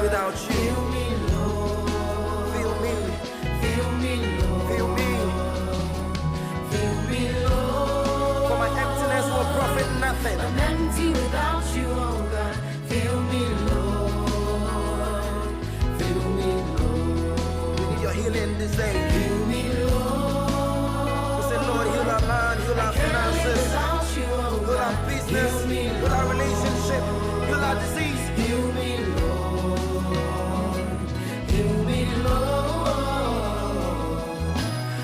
without you. Feel me, Lord. Feel me. Feel me, Lord. Feel me. Feel me, Lord. For my emptiness will profit nothing. I'm empty without you, oh God. Feel me, Lord. Feel me, Lord. We need your healing this day. Feel me, Lord. We say, Lord, heal our mind, heal our finances, heal our business, heal our relationship, heal our disease. Heal me, Lord. Heal me, Lord.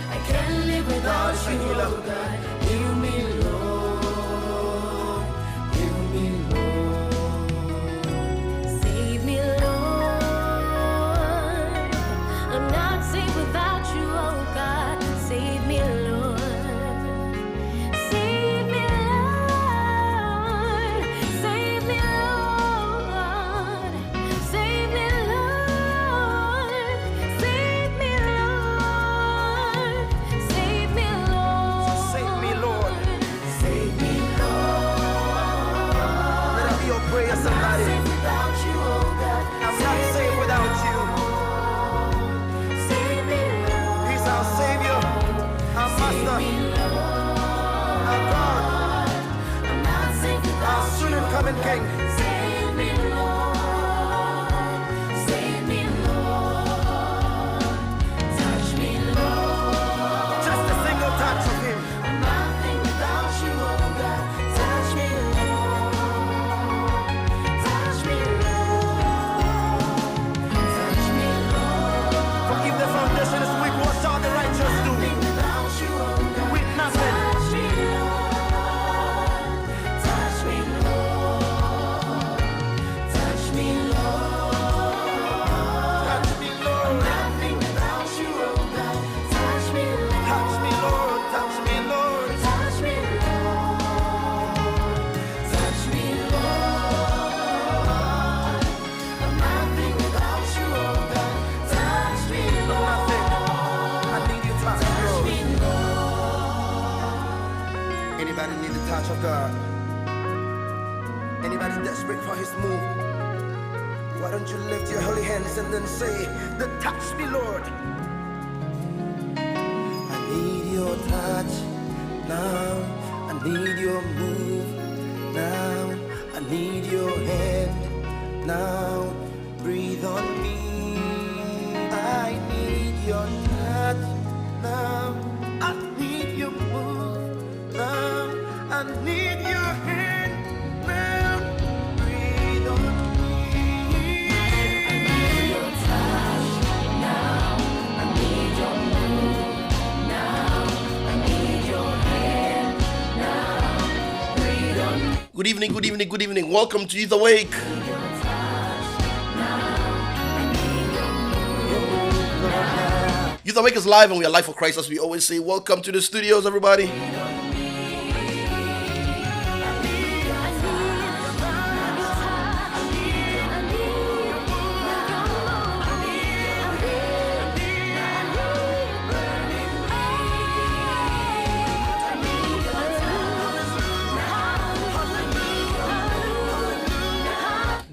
I can't live without you, oh God. Heal me, Lord. Heal me, Lord. Save me, Lord. I'm not safe without you, oh God. Save me, Lord. Save me, Lord. Save me, Lord. Save me, Lord. Save me, Lord. Save me, Lord. Save me, Lord. Save me, Lord. Let that be your prayer, somebody. Safe without you, oh God. I'm not safe without you. Save me, Lord. He's our Savior, our Master, our God, I'm not safe our without soon and coming King. Save me, Lord. Save me, Lord. Touch me, Lord. Just a single touch of Him. I'm nothing without you, oh God. Touch me, Lord. Touch me, Lord. Touch me, Lord. For if the foundation is weak, what shall the righteous do? Nothing without you, oh God. With nothing. Touch me, Lord. Touch me, Lord. Touch me, Lord. Touch me, Lord. Nothing without you, oh God. Touch me, Lord. Touch me, Lord. Touch me, Lord. Touch me, Lord. Touch me, Lord. I'm nothing without you, oh God. Touch me, Lord. Nothing. I need you, touch me, Touch Lord. me, Lord. Anybody need the touch of God? Anybody desperate for His move? Why don't you lift your holy hands and then say, "The touch me, Lord." I need your touch now. I need your move now. I need your hand now. Breathe on me. I need your touch now. I need your move now. I need your hand now. Breathe on me. I need your touch now. I need your move now. I need your hand now. Breathe on me. Good evening, good evening, good evening. Welcome to Youth Awake. Your touch now. I need your move now. Youth Awake is live and we are live for Christ, as we always say. Welcome to the studios, everybody.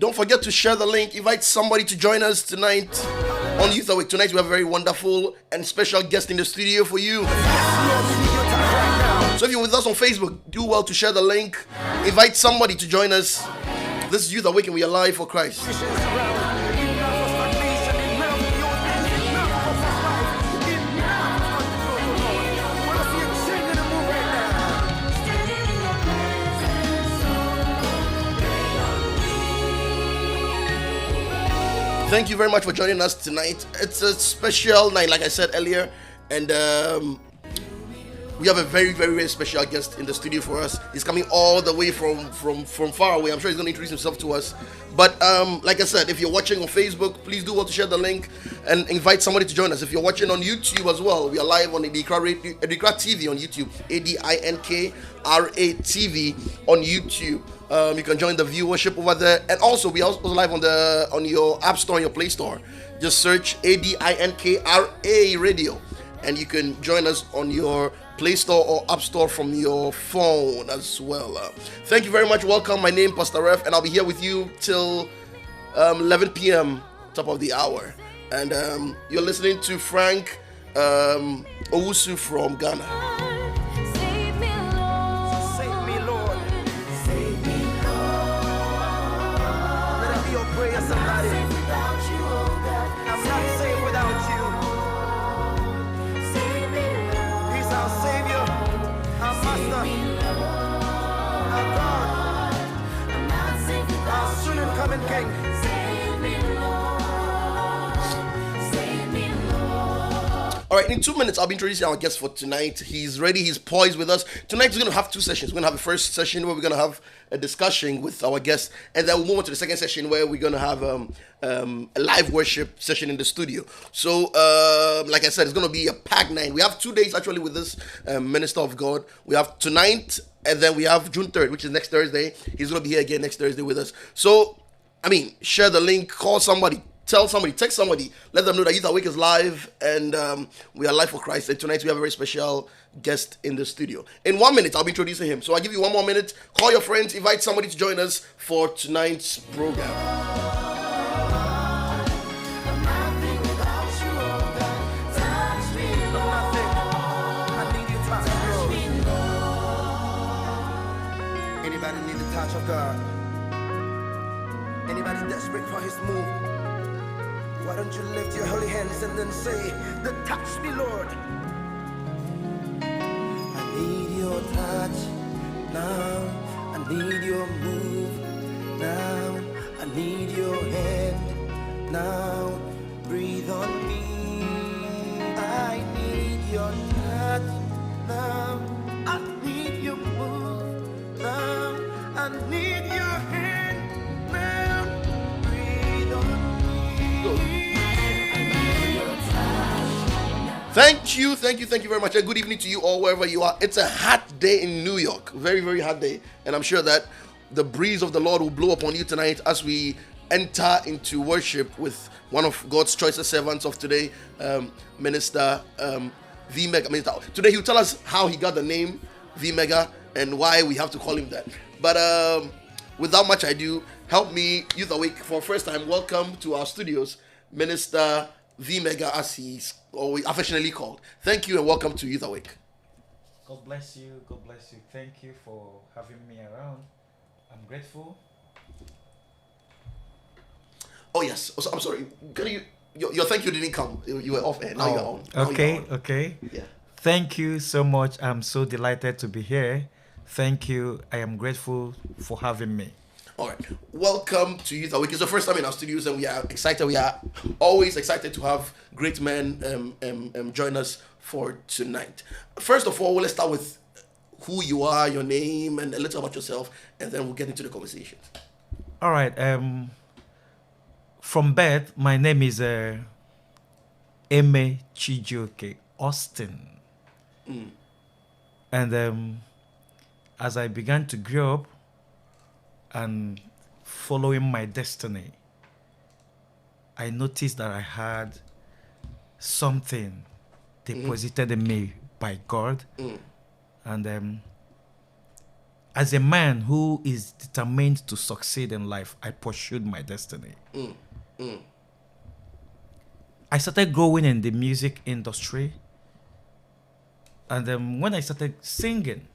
Don't forget to share the link. Invite somebody to join us tonight on Youth Awake. Tonight we have a very wonderful and special guest in the studio for you. So if you're with us on Facebook, do well to share the link. Invite somebody to join us. This is Youth Awake and we are live for Christ. Thank you very much for joining us tonight. It's a special night, like I said earlier, and we have a very, very, very special guest in the studio for us. He's coming all the way from far away. I'm sure he's going to introduce himself to us. But like I said, if you're watching on Facebook, please do well to share the link and invite somebody to join us. If you're watching on YouTube as well, we are live on ADINKRA TV on YouTube, ADINKRA TV on YouTube. You can join the viewership over there, and also we are also live on your App Store and your Play Store. Just search ADINKRA Radio, and you can join us on your Play Store or App Store from your phone as well. Thank you very much. Welcome. My name is Pastor Ref, and I'll be here with you till 11 p.m. top of the hour. And you're listening to Frank Owusu from Ghana. Save me, Lord. Save me, Lord. Save me, Lord. Let it be your prayer, somebody. Safe without you, oh God. I'm not safe without you. Save me, Lord. He's our Savior, our Master, our God, I'm not safe our without soon and coming King. Save me, Lord. Save me, Lord. All right, in 2 minutes, I'll be introducing our guest for tonight. He's ready, he's poised with us. Tonight, we're going to have two sessions. We're going to have the first session where we're going to have a discussion with our guest, and then we'll move on to the second session where we're going to have a live worship session in the studio. So, like I said, it's going to be a packed night. We have 2 days actually with this minister of God. We have tonight, and then we have June 3rd, which is next Thursday. He's going to be here again next Thursday with us. So, I mean, share the link, call somebody, tell somebody, text somebody, let them know that Youth Awake is live, and we are live for Christ. And tonight we have a very special guest in the studio. In 1 minute, I'll be introducing him. So I'll give you 1 more minute. Call your friends, invite somebody to join us for tonight's program. I'm nothing without you, oh God. Touch me, Lord. I need you, touch, Touch me, Lord. Anybody need the touch of God? Anybody desperate for his move? Why don't you lift your holy hands and then say, "The touch me, Lord." I need your touch now. I need your move now. I need your hand now. Breathe on me. I need your touch now. I need your move now. I need your hand now. Breathe on me. Thank you very much. And good evening to you all, wherever you are. It's a hot day in New York. Very, very hot day. And I'm sure that the breeze of the Lord will blow upon you tonight as we enter into worship with one of God's choicest servants of today, Minister V Mega. Today he'll tell us how he got the name V Mega and why we have to call him that. But without much ado, help me, Youth Awake, for first time, welcome to our studios, Minister V Mega, as he's always affectionately called. Thank you and welcome to Youth Awake. God bless you. God bless you. Thank you for having me around. I'm grateful. Oh yes, oh, so, I'm sorry. Can your thank you didn't come. You were off air. Now you're on. Now Okay, you're on. okay. Yeah. Thank you so much. I'm so delighted to be here. Thank you. I am grateful for having me. All right. Welcome to Youth Awake. It's the first time in our studios, and we are excited. We are always excited to have great men join us for tonight. First of all, let's start with who you are, your name, and a little about yourself, and then we'll get into the conversation. All right. From birth, my name is Eme Chijioke Austin. And as I began to grow up and following my destiny, I noticed that I had something deposited in me by God. And as a man who is determined to succeed in life, I pursued my destiny. I started growing in the music industry. And when I started singing,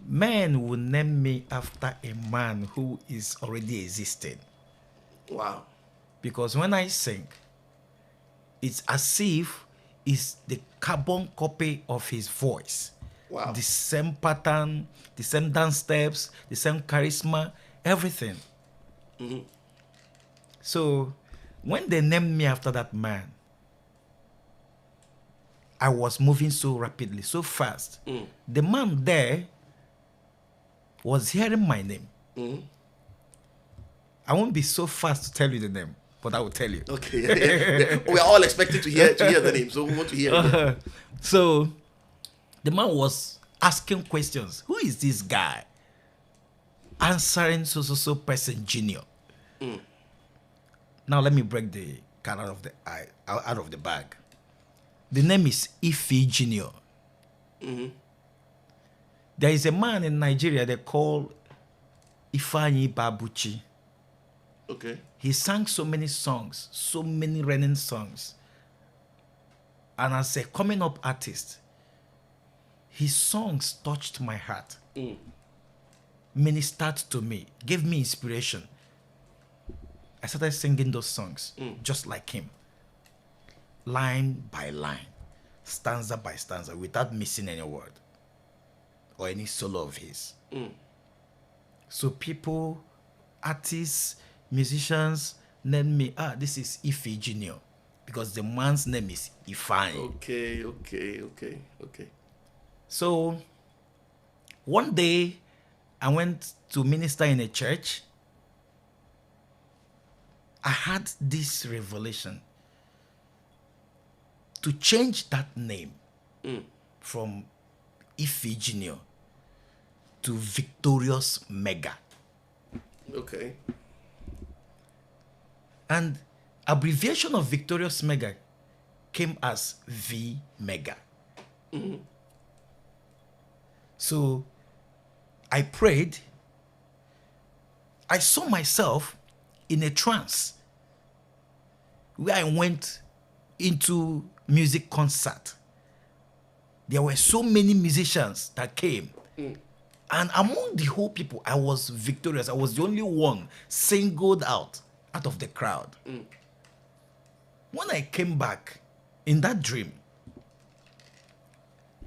men would name me after a man who is already existing. Wow. Because when I sing, it's as if it's the carbon copy of his voice. Wow. The same pattern, the same dance steps, the same charisma, everything. So when they named me after that man, I was moving so rapidly, so fast. The man there was hearing my name. I won't be so fast to tell you the name, but I will tell you. Okay. Yeah. We are all expected to hear the name, so we want to hear it. So the man was asking questions. Who is this guy? Answering so person junior. Now let me break the cat out of the bag. The name is Ife Junior. There is a man in Nigeria they call Ifeanyi Babuchi. Okay. He sang so many songs, so many running songs. And as a coming up artist, his songs touched my heart, ministered to me, gave me inspiration. I started singing those songs just like him, line by line, stanza by stanza, without missing any word or any solo of his. So people, artists, musicians name me, this is Ife Junior, because the man's name is Ifeanyi. Okay. So one day I went to minister in a church. I had this revelation to change that name from Ife Junior to Victorious Mega. Okay. And abbreviation of Victorious Mega came as V Mega. So I prayed. I saw myself in a trance where I went into music concert. There were so many musicians that came. And among the whole people, I was victorious. I was the only one singled out of the crowd. When I came back in that dream,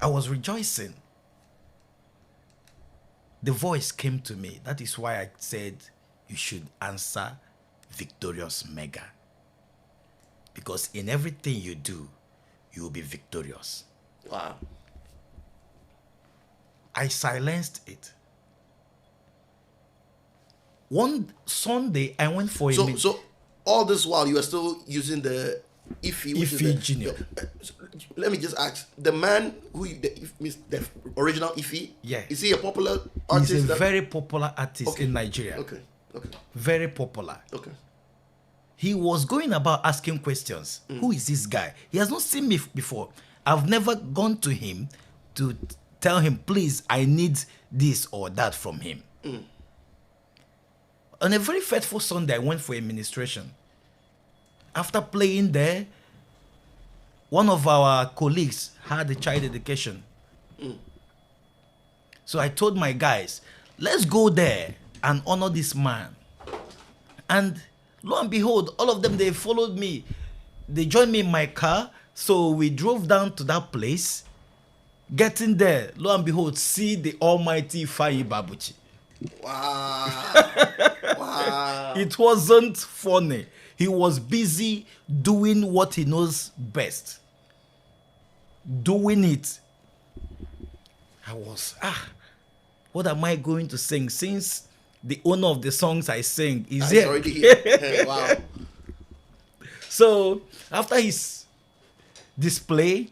I was rejoicing. The voice came to me. That is why I said you should answer Victorious Mega. Because in everything you do, you will be victorious. Wow. I silenced it. One Sunday, I went for a meeting. So all this while you are still using the Ife, which is Ife Junior. Let me just ask: the man who the original Ife, Yeah. is he a popular artist? He's a very popular artist in Nigeria. Okay. Very popular. Okay. He was going about asking questions. Who is this guy? He has not seen me before. I've never gone to him to tell him, please, I need this or that from him. On a very faithful Sunday, I went for administration. After playing there, one of our colleagues had a child education. So I told my guys, let's go there and honor this man. And lo and behold, all of them, they followed me. They joined me in my car. So we drove down to that place. Getting there, lo and behold, see the almighty Ifeanyi Babuchi. Wow. It wasn't funny. He was busy doing what he knows best. Doing it. I was, what am I going to sing? Since the owner of the songs I sing is He's here. already here. Wow. So after his display,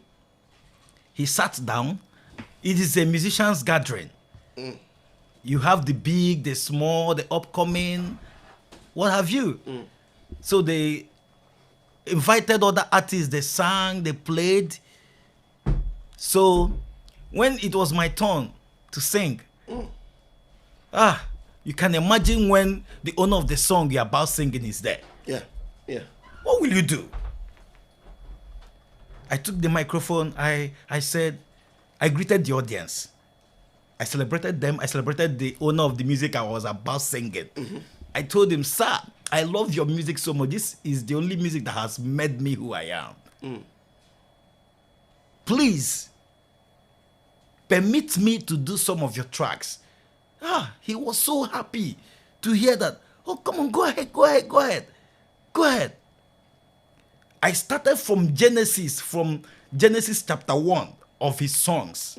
he sat down. It is a musician's gathering. You have the big, the small, the upcoming, what have you. So they invited other artists. They sang, they played. So when it was my turn to sing, you can imagine when the owner of the song you're about singing is there. Yeah. What will you do? I took the microphone. I said, I greeted the audience. I celebrated them. I celebrated the owner of the music I was about singing. I told him, sir, I love your music so much. This is the only music that has made me who I am. Please, permit me to do some of your tracks. He was so happy to hear that. Oh, come on, go ahead. I started from Genesis chapter 1 of his songs.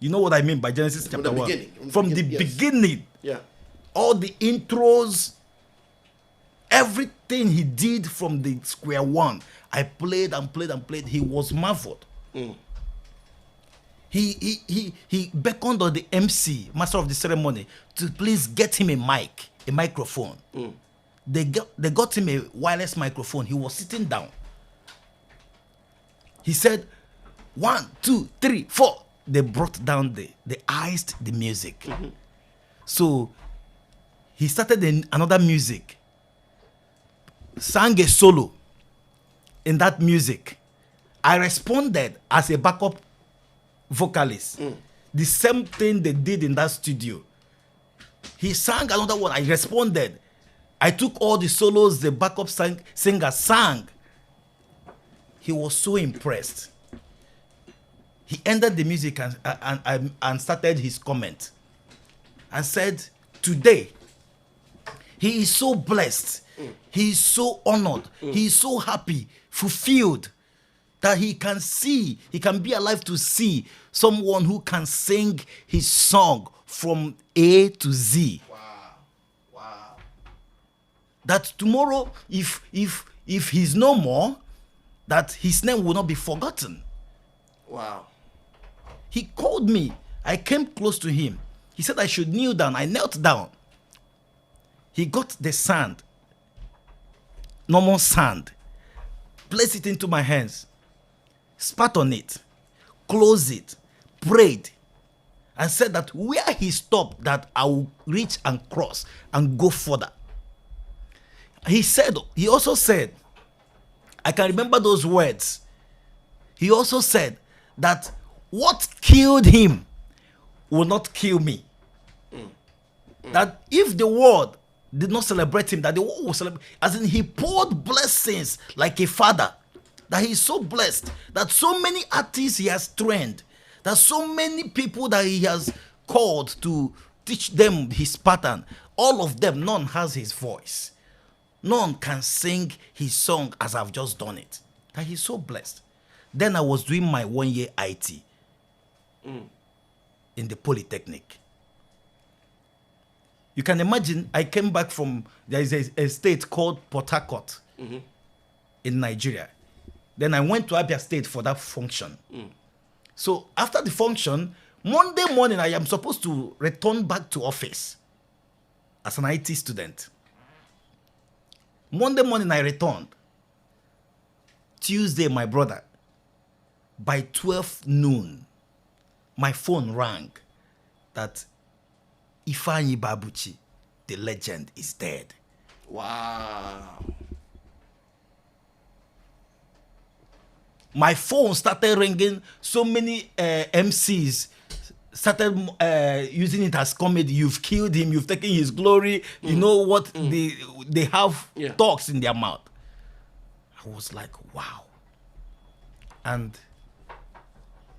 You know what I mean by Genesis chapter 1? From the beginning. Yeah. All the intros, everything he did from the square one. I played and played. He was marveled. He beckoned on the MC, master of the ceremony, to please get him a microphone. They got him a wireless microphone. He was sitting down. He said, 1, 2, 3, 4. They brought down they iced the music. So he started another music. sang a solo in that music, I responded as a backup vocalist. The same thing they did in that studio. He sang another one. I responded. I took all the solos the backup singer sang. He was so impressed. He ended the music and started his comment and said, today, he is so blessed. He is so honored. He is so happy, fulfilled, that he can be alive to see someone who can sing his song from A to Z. Wow. That tomorrow, if he's no more, that his name will not be forgotten. Wow. He called me. I came close to him. He said I should kneel down. I knelt down. He got the sand, normal sand, placed it into my hands, spat on it, closed it, prayed, and said that where he stopped, that I will reach and cross and go further. He also said, I can remember those words. He also said that what killed him will not kill me. That if the world did not celebrate him, that the world will celebrate. As in, he poured blessings like a father. That he's so blessed. That so many artists he has trained. That so many people that he has called to teach them his pattern. All of them, none has his voice. None can sing his song as I've just done it. That he's so blessed. Then I was doing my 1 year IT in the Polytechnic. You can imagine, I came back from, there is a state called Port Harcourt in Nigeria. Then I went to Abia State for that function. So after the function, Monday morning, I am supposed to return back to office as an IT student. Monday morning, I returned. Tuesday, my brother, by 12 noon, my phone rang that Ifeanyi Babuchi, the legend, is dead. Wow. My phone started ringing. So many MCs started using it as comedy. You've killed him. You've taken his glory. You know what? They have talks in their mouth. I was like, wow. And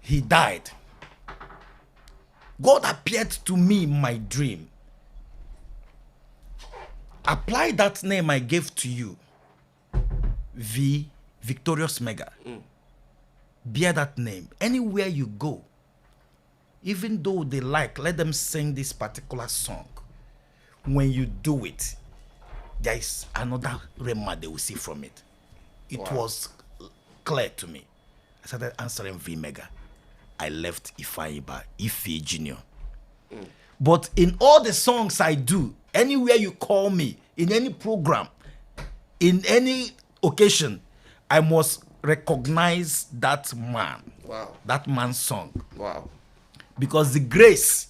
he died. God appeared to me in my dream. Apply that name I gave to you. Victorious Mega. Bear that name. Anywhere you go, even though they let them sing this particular song. When you do it, there is another rema they will see from it. It was clear to me. I started answering V Mega. I left Ifeanyi Ife Junior. But in all the songs I do, anywhere you call me, in any program, in any occasion, I must recognize that man. Wow. That man's song. Wow. Because the grace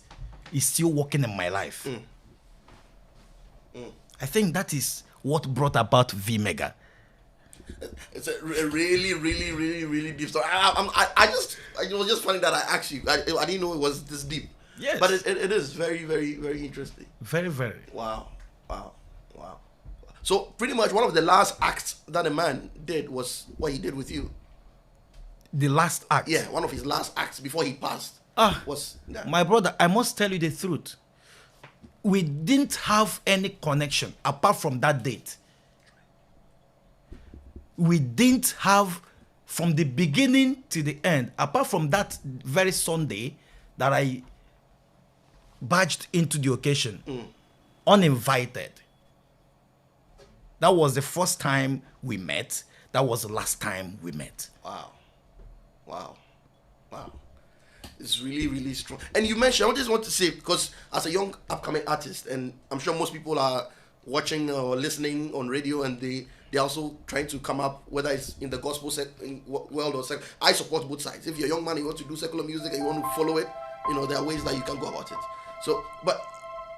is still working in my life. I think that is what brought about V Mega. It's a really, really, really, really deep story. It was just funny that I asked you. I didn't know it was this deep. Yes. But it is very, very, very interesting. Very, very. Wow. So pretty much one of the last acts that a man did was what he did with you. The last act. Yeah, one of his last acts before he passed was that. My brother, I must tell you the truth. We didn't have any connection apart from that date. We didn't have from the beginning to the end, apart from that very Sunday that I barged into the occasion, uninvited. That was the first time we met. That was the last time we met. Wow. It's really, really strong. And you mentioned, I just want to say, because as a young upcoming artist, and I'm sure most people are watching or listening on radio, and they're also trying to come up, whether it's in the gospel world or secular. I support both sides. If you're a young man, you want to do secular music and you want to follow it, there are ways that you can go about it. So,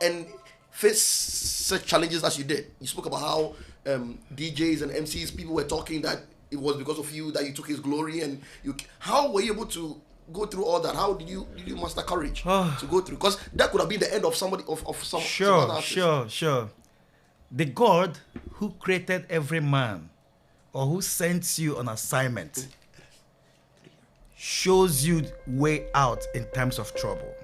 and face such challenges as you did. You spoke about how DJs and MCs, people were talking that it was because of you that you took his glory, and you. How were you able to go through all that? How did you muster courage to go through? Because that could have been the end of somebody of some other artist. Sure. The God who created every man, or who sends you on assignment, shows you way out in times of trouble.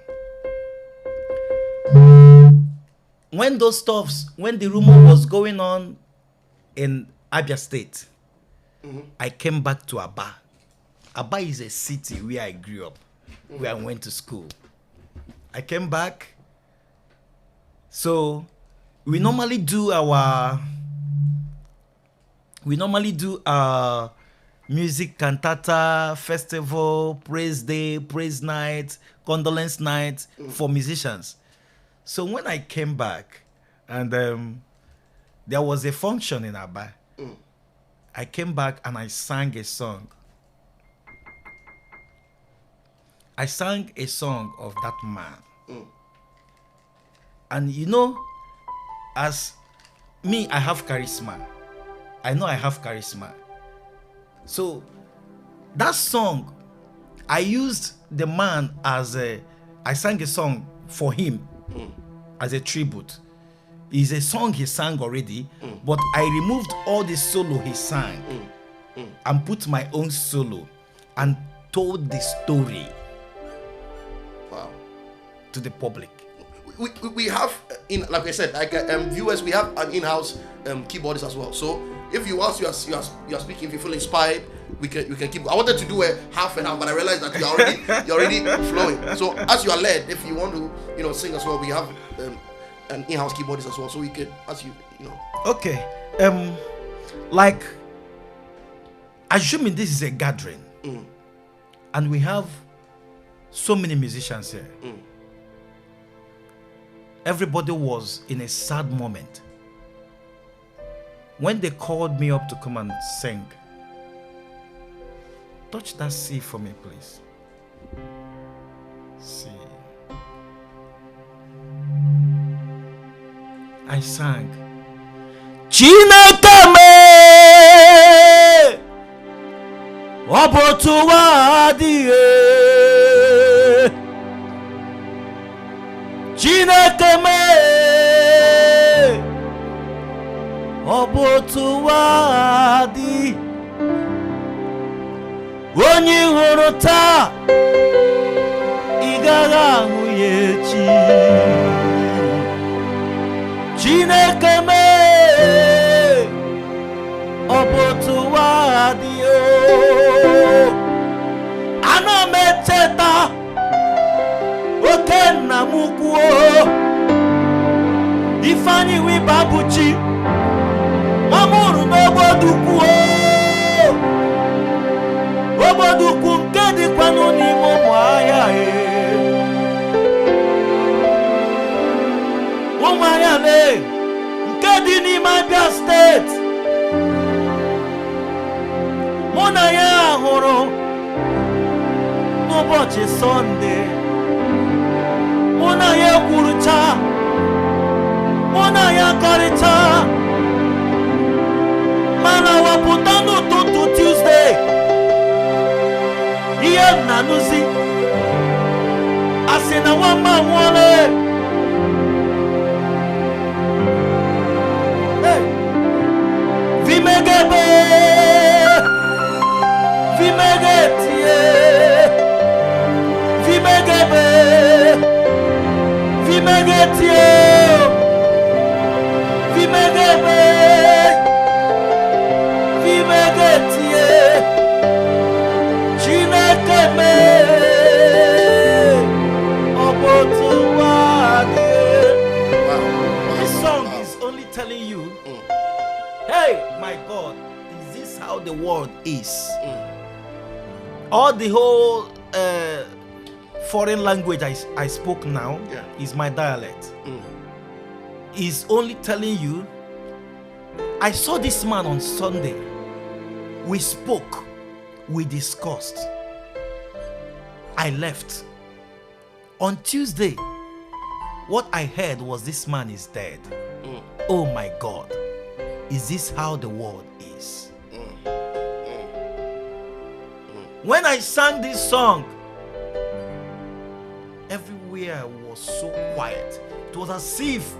When the rumor was going on in Abia State, I came back to Aba. Aba is a city where I grew up, where I went to school. I came back. So we normally do our music cantata festival, praise day, praise night, condolence night for musicians. So when I came back, and there was a function in Aba, I came back and I sang a song. I sang a song of that man. And you know, as me, I have charisma. I know I have charisma. So that song, I used the man I sang a song for him as a tribute. It's a song he sang already, but I removed all the solo he sang and put my own solo and told the story to the public. We have, like I said, viewers, we have an in-house keyboardist as well. So if you whilst you are speaking, if you feel inspired, we can keep. I wanted to do a half and half, but I realized that you're already flowing. So as you are led, if you want to sing as well, we have an in-house keyboardist as well, so we can Okay, like assuming this is a gathering, and we have so many musicians here. Everybody was in a sad moment when they called me up to come and sing. Touch that C for me, please. C. I sang. Chineke me obotuwa adịghị. Chineke me obotuwa adị. Onye hụrụ taa ị gaghị ahụ ya echi. Chineke me obotuwa adị. Ana m echeta oke nna m ukwu Ifeanyi Wibabuchi amụrụ n'Ogbodukwu. Ogbodukwu nke dịkwanụ n'ime Ụmụahịa. Ụmụahịa nke dị n'ime Abia Steeti. Mụ na ya hụrụ n'ụbọchị Sọnde. Mụ na ya ekwurucha, mụ na ya kọrịta, mana wapụta n'ụtụtụ Tuesday, ihe m na-anụzi asị na nwamba nwụọla. Vimegebe, vimegetie, vimegebe, vimegetie, vimegebe, vimegetie. Chineke me obotuwa adị. This song is only telling you, hey, my God, is this how the world is? All the whole foreign language I spoke now is my dialect. Is only telling you, I saw this man on Sunday. We spoke, we discussed. I left. On Tuesday, what I heard was this man is dead. Oh my God. is this how the world is? When I sang this song, everywhere was so quiet. It was as if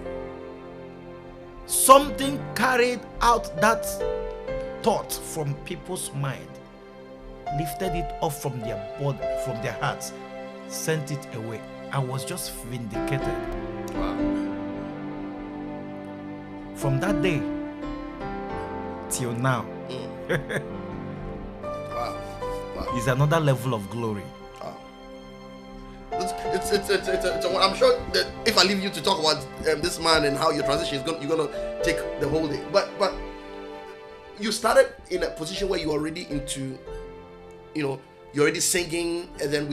something carried out that thought from people's mind, lifted it off from their body, from their hearts, sent it away. I was just vindicated. Wow. From that day till now, Wow. Wow. is another level of glory. Wow. I'm sure that if I leave you to talk about this man and how your transition is going, you're going to take the whole day. But you started in a position where you're already into, you're already singing, and then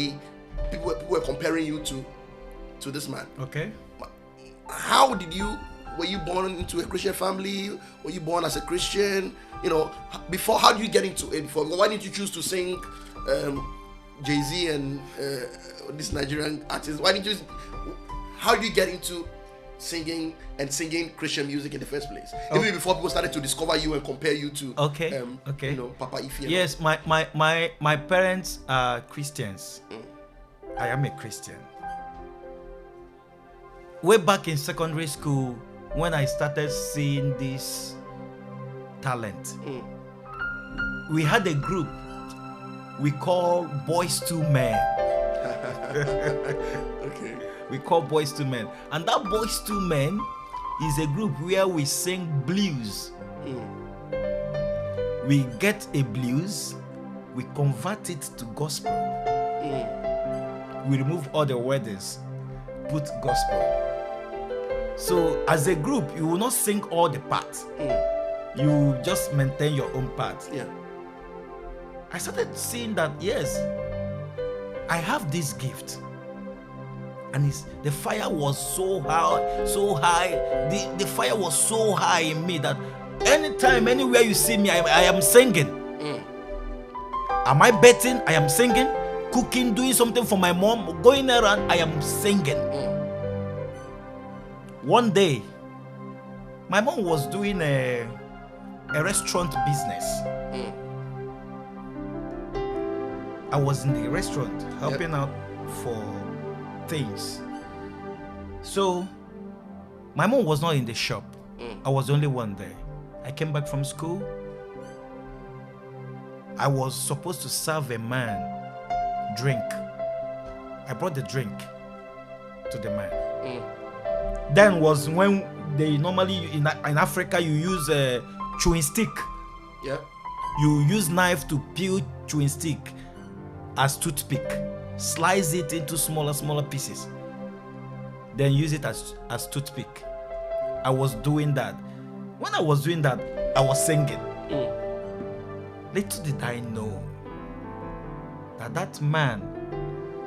people were comparing you to this man. Okay. How were you born into a Christian family? Were you born as a Christian? Before, how did you get into it? Why didn't you choose to sing Jay-Z and this Nigerian artist? How did you get into singing Christian music in the first place? Even before people started to discover you and compare you to Papa Ife. Yes, my parents are Christians. I am a Christian. Way back in secondary school, when I started seeing this talent, we had a group we call Boys to Men. Okay. We call Boys to Men. And that Boys to Men is a group where we sing blues. We get a blues, we convert it to gospel. We remove all the words, put gospel. So as a group, you will not sing all the parts. You just maintain your own part. Yeah. I started seeing that, yes, I have this gift. And the fire was so high. The fire was so high in me that anytime, anywhere you see me, I am singing. Am I betting? I am singing. Cooking, doing something for my mom, going around, I am singing. One day, my mom was doing a restaurant business. I was in the restaurant helping out for things. So my mom was not in the shop. I was the only one there. I came back from school. I was supposed to serve a man drink. I brought the drink to the man. Then was when they normally in Africa you use a chewing stick. Yeah. You use knife to peel chewing stick as toothpick. Slice it into smaller pieces. Then use it as toothpick. I was doing that. When I was doing that, I was singing. Little did I know that man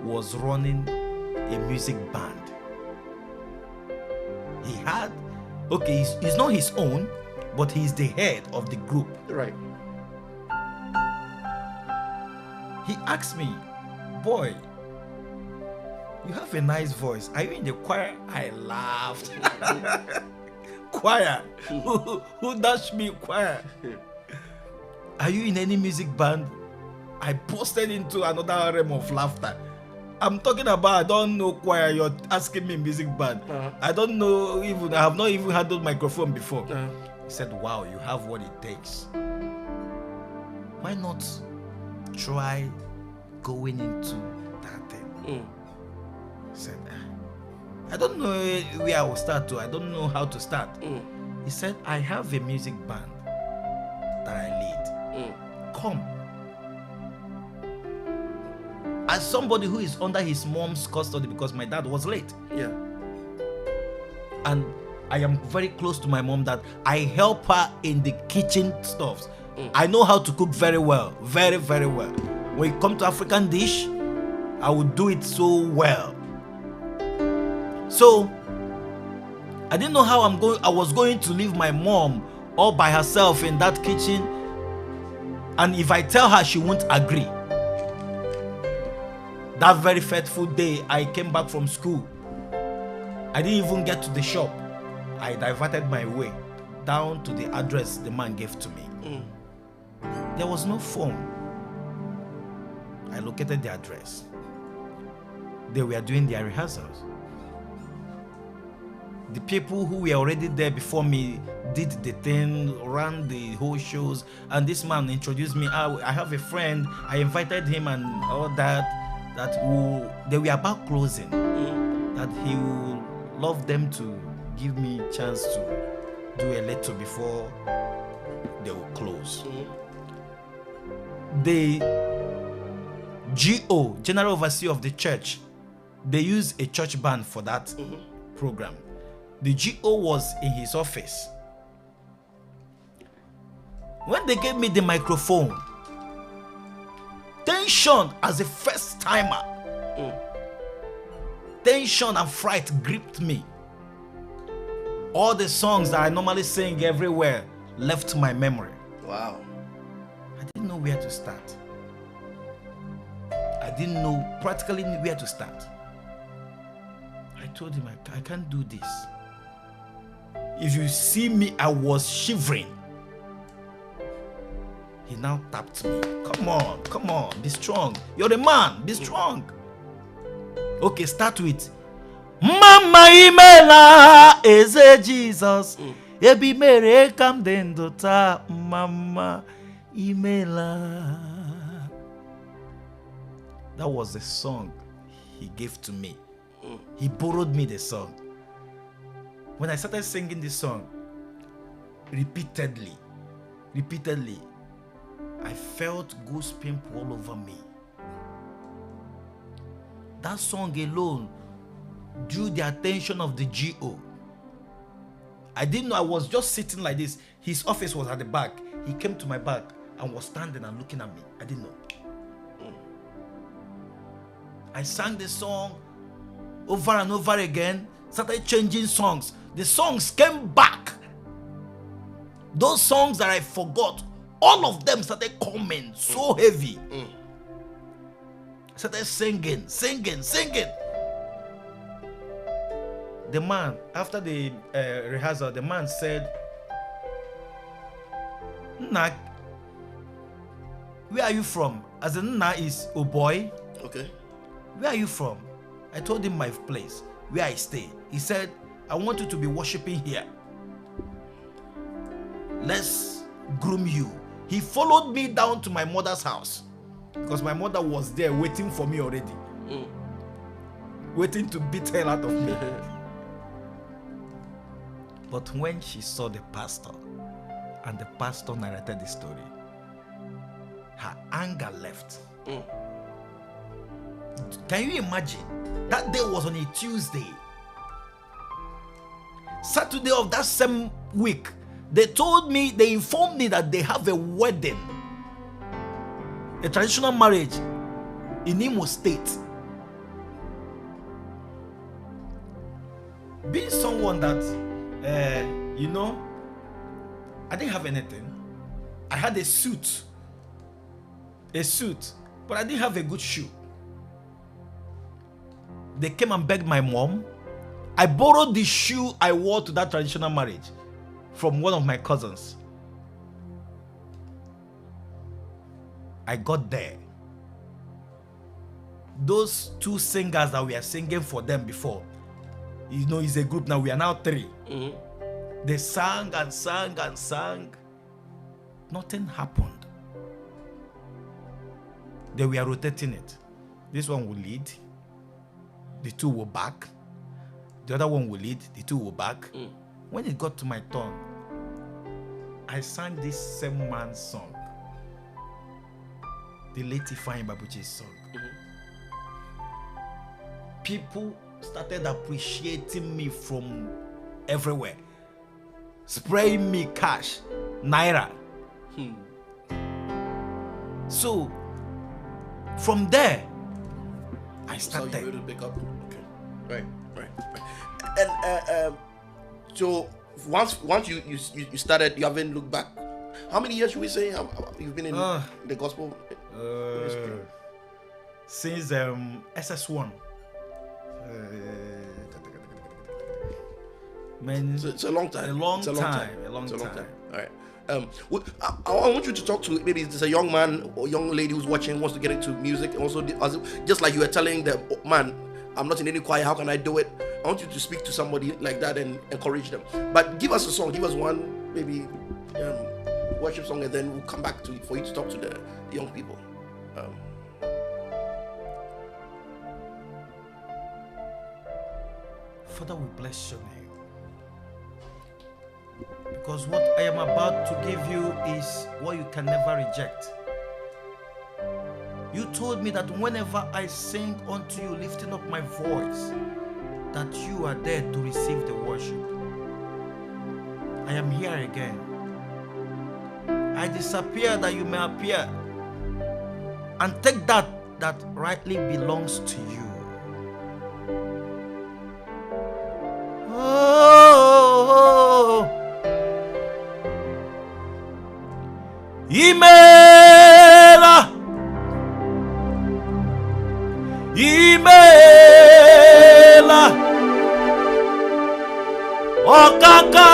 was running a music band. He had, it's not his own, but he's the head of the group. Right. He asked me, boy, you have a nice voice. Are you in the choir? I laughed. Choir? Who dashed me choir? Are you in any music band? I busted into another realm of laughter. I'm talking about, I don't know choir, you're asking me music band. I don't know, I have not even handled microphone before. He said, wow, you have what it takes. Why not try going into that thing? He said, I don't know where I will start to. I don't know how to start. He said, I have a music band that I lead. Come. As somebody who is under his mom's custody because my dad was late. Yeah. And I am very close to my mom that I help her in the kitchen stuffs. I know how to cook very well. Very, very well. When it comes to African dish, I will do it so well. So I didn't know how I was going to leave my mom all by herself in that kitchen. And if I tell her, she won't agree. That very fateful day, I came back from school. I didn't even get to the shop. I diverted my way. down to the address the man gave to me. There was no phone. I located the address. They were doing their rehearsals. The people who were already there before me did the thing, ran the whole shows, and this man introduced me. I have a friend. I invited him and all that. They were about closing. That he would love them to give me a chance to do a little before they will close. The GO, General Overseer of the church, they use a church band for that program. The GO was in his office. When they gave me the microphone, tension as a first timer, tension and fright gripped me. All the songs that I normally sing everywhere left my memory. Wow. I didn't know where to start. I didn't know practically where to start. I told him, I can't do this. If you see me, I was shivering. He now tapped me. Come on, be strong. You're a man, be strong. Okay, start with Mama Imela Eze Jesus. Ebi mere kam dendota Mama Imela. That was the song he gave to me. He borrowed me the song. When I started singing this song, repeatedly, I felt goosebumps all over me. That song alone drew the attention of the GO. I didn't know. I was just sitting like this. His office was at the back. He came to my back and was standing and looking at me. I didn't know. I sang the song over and over again, started changing songs. The songs came back. Those songs that I forgot, all of them started coming so heavy. I started singing. The man, after the rehearsal, the man said, "Nna, where are you from?" As in, Nna is a boy. Okay. Where are you from? I told him my place, where I stay. He said, "I want you to be worshiping here. Let's groom you." He followed me down to my mother's house because my mother was there waiting for me already. Waiting to beat hell out of me. But when she saw the pastor and the pastor narrated the story, her anger left. Can you imagine? That day was on a Tuesday. Saturday of that same week, they informed me that they have a wedding, a traditional marriage in Imo State. Being someone that, I didn't have anything. I had a suit, but I didn't have a good shoe. They came and begged my mom. I borrowed the shoe I wore to that traditional marriage from one of my cousins. I got there. Those two singers that we are singing for them before, it's a group now. We are now 3. They sang and sang and sang. Nothing happened. They were rotating it. This one will lead. The 2 were back. The other one will lead. The 2 were back. When it got to my turn, I sang this same man's song. The late Ifeanyi Babuchi's song. People started appreciating me from everywhere. Spraying me cash, naira. So, from there, I started. So you were to pick up. Okay. Right. And so once you started, you haven't looked back. How many years should we say you've been in the gospel ministry? Since SS1. Man, It's a long time. A long It's a time. All right. I want you to talk to, maybe it's a young man or young lady who's watching, wants to get into music. And also, just like you were telling them, oh, man, I'm not in any choir, how can I do it? I want you to speak to somebody like that and encourage them. But give us a song, give us one, maybe worship song, and then we'll come back to for you to talk to the young people. Father, we bless your name. Because what I am about to give you is what you can never reject. You told me that whenever I sing unto you, lifting up my voice, that you are there to receive the worship. I am here again. I disappear that you may appear, and take that rightly belongs to you. Oh, Imela, Imela, Okaka,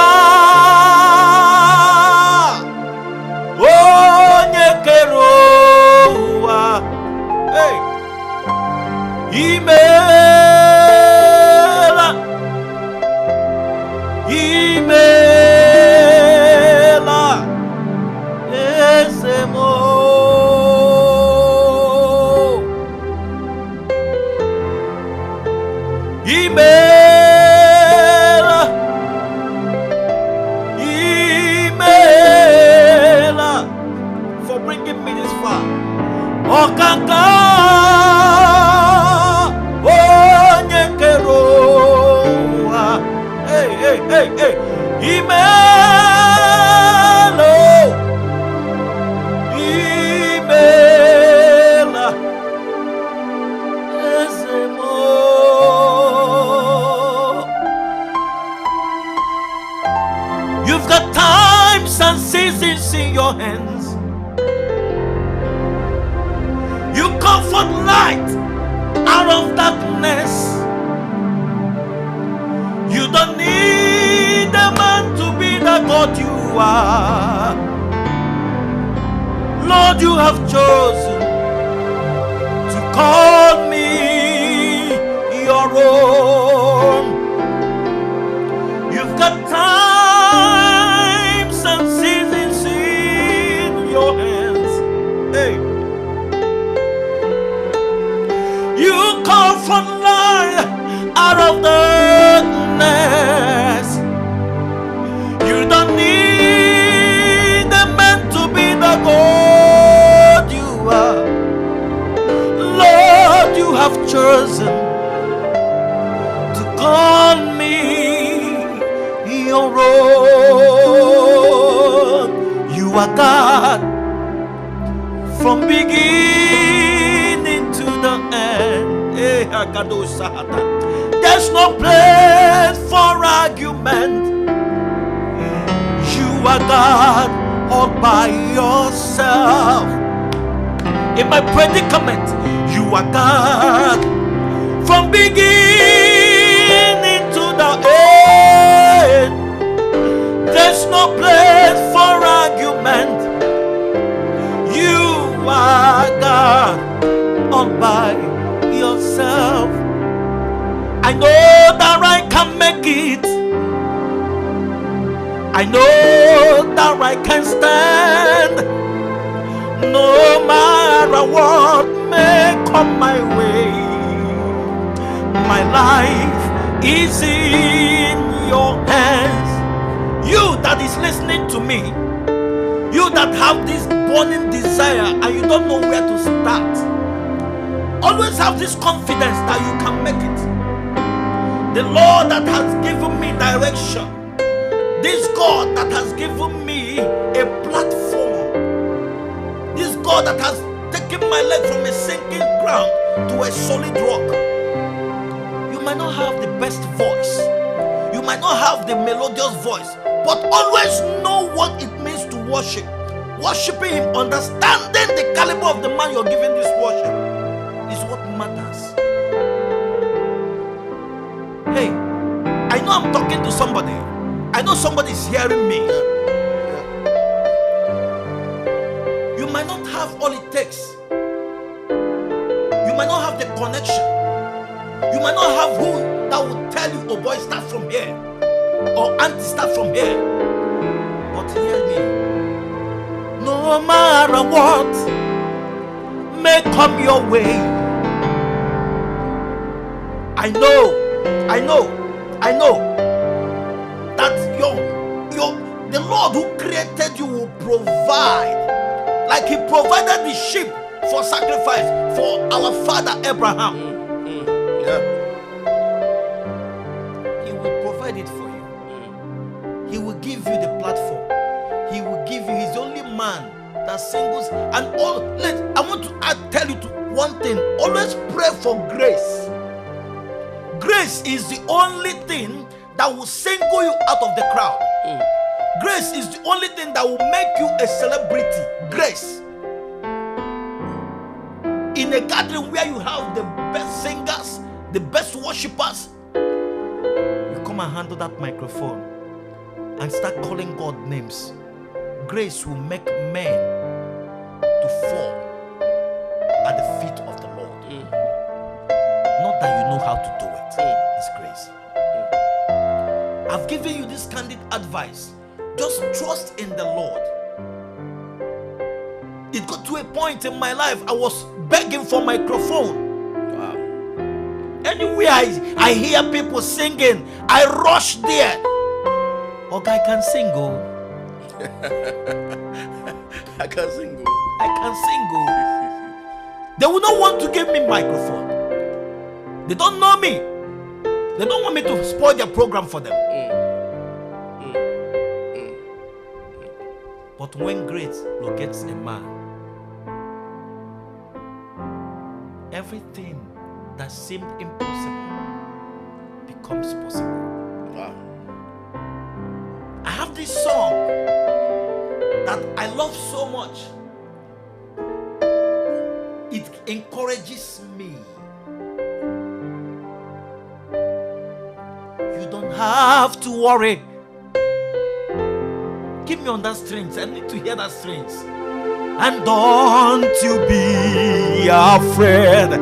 Onyekeroa, hey, Imela, Imela, Esemo. Imela, for bringing me this far. Okaka, Onyekeroa, hey, hey, hey, hey, Imela, Imela, Ezemo. You've got times and seasons in your hands. You comfort light out of darkness. You don't need a man to be the God you are. Lord, you have chosen to call me your own. You've got times and seasons in your hands. Hey. You come from light out of darkness. You don't need a man to be the God you are. Lord, you have chosen to call me your own. You are God from beginning to the end. There's no place for argument. You are God all by yourself. In my predicament, you are God from beginning to the end. There's no place for argument. You are God all by yourself. I know that I can make it. I know that I can stand. No matter what may come my way, my life is in your hands. You that is listening to me, you that have this burning desire and you don't know where to start, always have this confidence that you can make it. The Lord that has given me direction, this God that has given me a platform, this God that has taken my leg from a sinking ground to a solid rock. You might not have the best voice, you might not have the melodious voice, but always know what it means to worship. Worshiping Him, understanding the caliber of the man you're giving this worship is what matters. Hey, I know I'm talking to somebody. I know somebody is hearing me. You might not have all it takes. You might not have the connection. You might not have who that will tell you, oh boy, start from here. Or auntie, start from here. But hear me. No matter what may come your way, I know that the Lord who created you will provide, like He provided the sheep for sacrifice for our father Abraham. He will provide it for you. He will give you the platform. He will give you. He's the only man that singles. And all. I want to tell you one thing. Always pray for grace. Grace is the only thing that will single you out of the crowd. Grace is the only thing that will make you a celebrity. Grace. In a gathering where you have the best singers, the best worshippers, you come and handle that microphone and start calling God names. Grace will make men to fall at the feet of the Lord. Not that you know how to do it. It's grace. I've given you this candid advice. Just trust in the Lord. It got to a point in my life I was begging for microphone. Wow. Anywhere I hear people singing, I rush there. Oh, I can sing, oh. I can sing. I can sing. They will not want to give me microphone. They don't know me. They don't want me to spoil their program for them. But when grace locates a man, everything that seemed impossible becomes possible. Wow. I have this song that I love so much. It encourages me. You don't have to worry. Give me on that strings. I need to hear that strings. And don't you be afraid.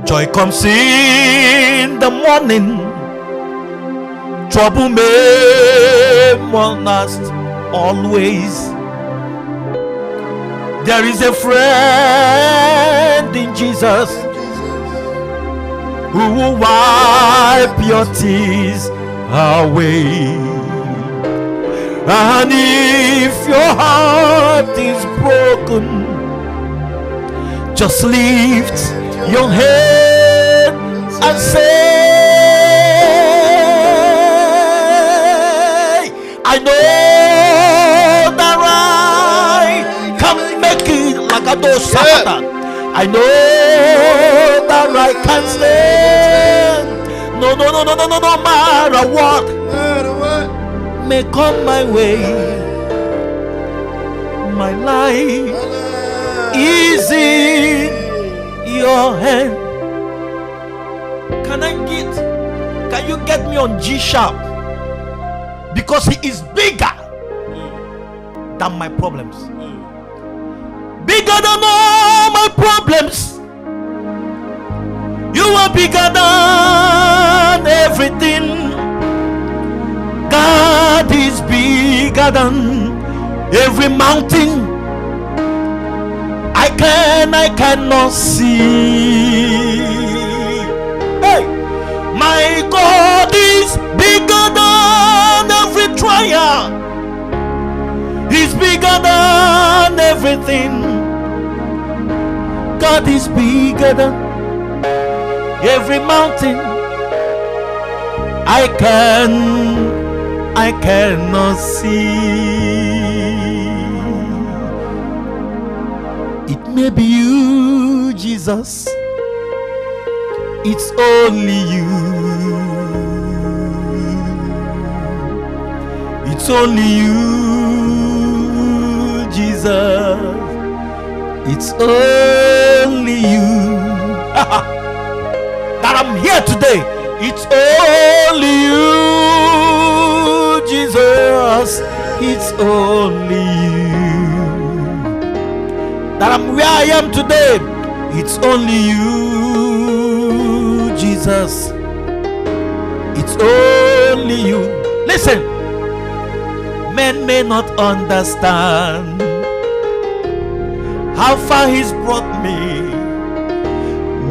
Joy comes in the morning. Trouble may last always. There is a friend in Jesus who will wipe your tears away. And if your heart is broken, just lift your head and say, I know that I can make it like a dosata. I know that I can stand. No matter what may come my way, my life is in your hand. Can you get me on G sharp? Because He is bigger than my problems. Bigger than all my problems. You are bigger than everything. God is bigger than every mountain I cannot see. Hey, my God is bigger than every trial. He's bigger than everything. God is bigger than every mountain I cannot see. It may be you, Jesus. It's only you. It's only you, Jesus. It's only you. That I'm here today. It's only you, Jesus. It's only you. That I'm where I am today. It's only you, Jesus. It's only you. Listen. Men may not understand how far He's brought me.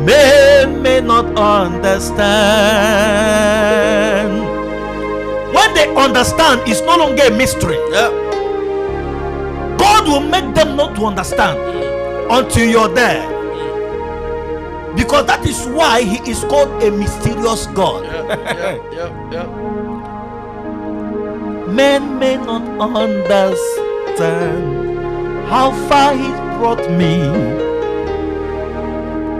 Men may not understand. When they understand, it's no longer a mystery. Yeah. God will make them not to understand until you're there. Because that is why He is called a mysterious God. Yeah. Men may not understand how far He's brought me.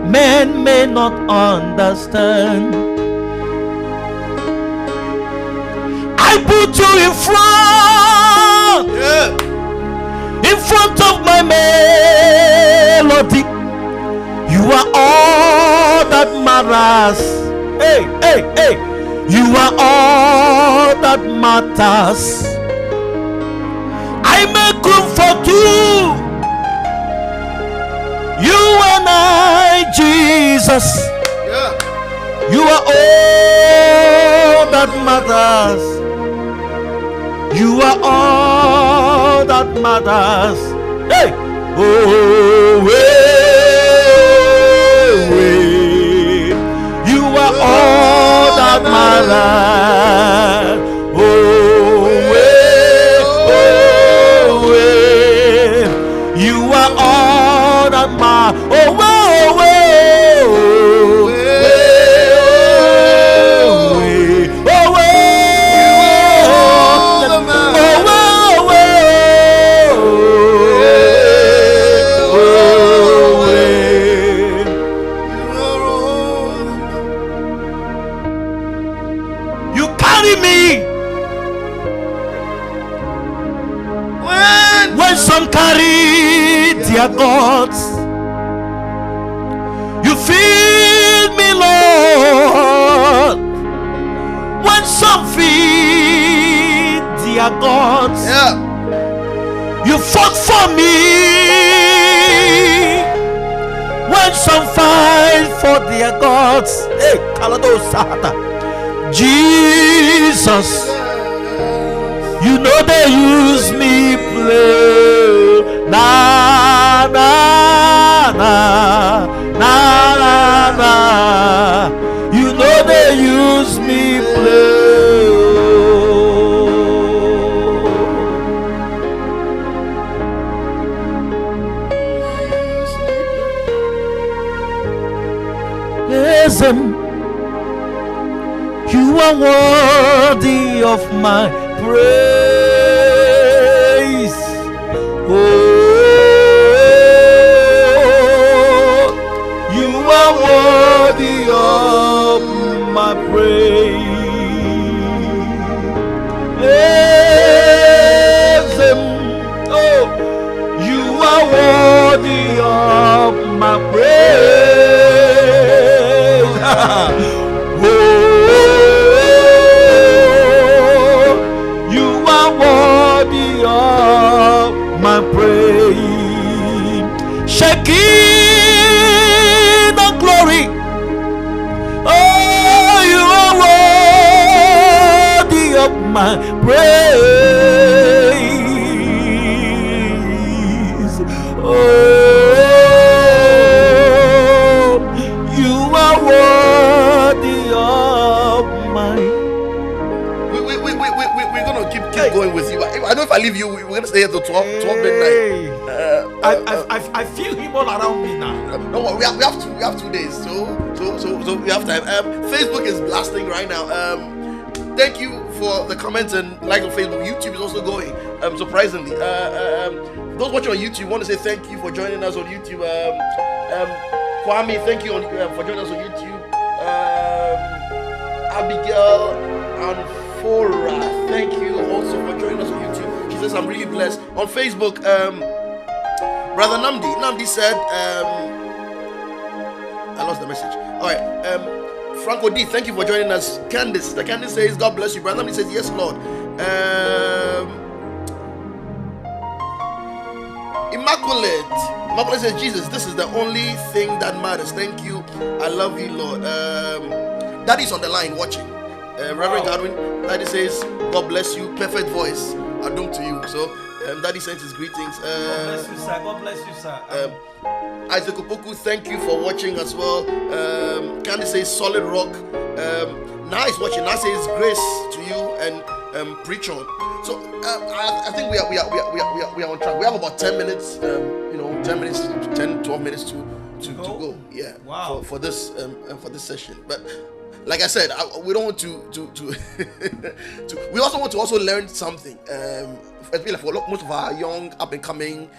Men may not understand. I put you in front of my melody. You are all that matters. Hey. You are all that matters. I make room for two. You and I, Jesus. Yeah. You are all that matters. You are all that matters. Hey! Oh, way. You are all that matters. Oh, way. You are all that matters. Oh, way. Gods, you feed me, Lord. When some feed their gods, you fought for me. When some fight for their gods, hey, Jesus, you know they use me play. Na na na na na na. You know they use me play. Listen, you are worthy of my praise. Oh. Worthy of my praise. Oh, you are worthy of my praise. Oh, you are worthy of my praise. Shaking the glory. Oh, you are worthy of my praise. Oh, you are worthy of my. We're gonna keep going with you. I know if I leave you, we're gonna stay here till 12 midnight. I feel him all around me now. No, we have 2 days, so we have time. Facebook is blasting right now. Thank you for the comments and like on Facebook. YouTube is also going. Surprisingly, those watching on YouTube, want to say thank you for joining us on YouTube. Kwame, thank you for joining us on YouTube. Abigail and Fora, thank you also for joining us on YouTube. She says I'm really blessed. On Facebook, Brother Namdi said, I lost the message. All right, Franco D, thank you for joining us. Candice, the Candice says, God bless you. Brother says, yes, Lord. Immaculate says, Jesus, this is the only thing that matters. Thank you. I love you, Lord. Daddy's on the line watching. Reverend Godwin, Daddy says, God bless you. Perfect voice. I doomed to you. So, Daddy sends his greetings. God bless you, sir. God bless you, sir. Isaac Opoku, thank you for watching as well. Candy says solid rock. Nice watching. Now says grace to you and preach on. So I think we are on track. We have about 10 minutes. 10 minutes, 10, 12 minutes to go. Yeah. Wow. For this session, but. Like I said, we don't want to we also want to learn something. Especially for most of our young up and coming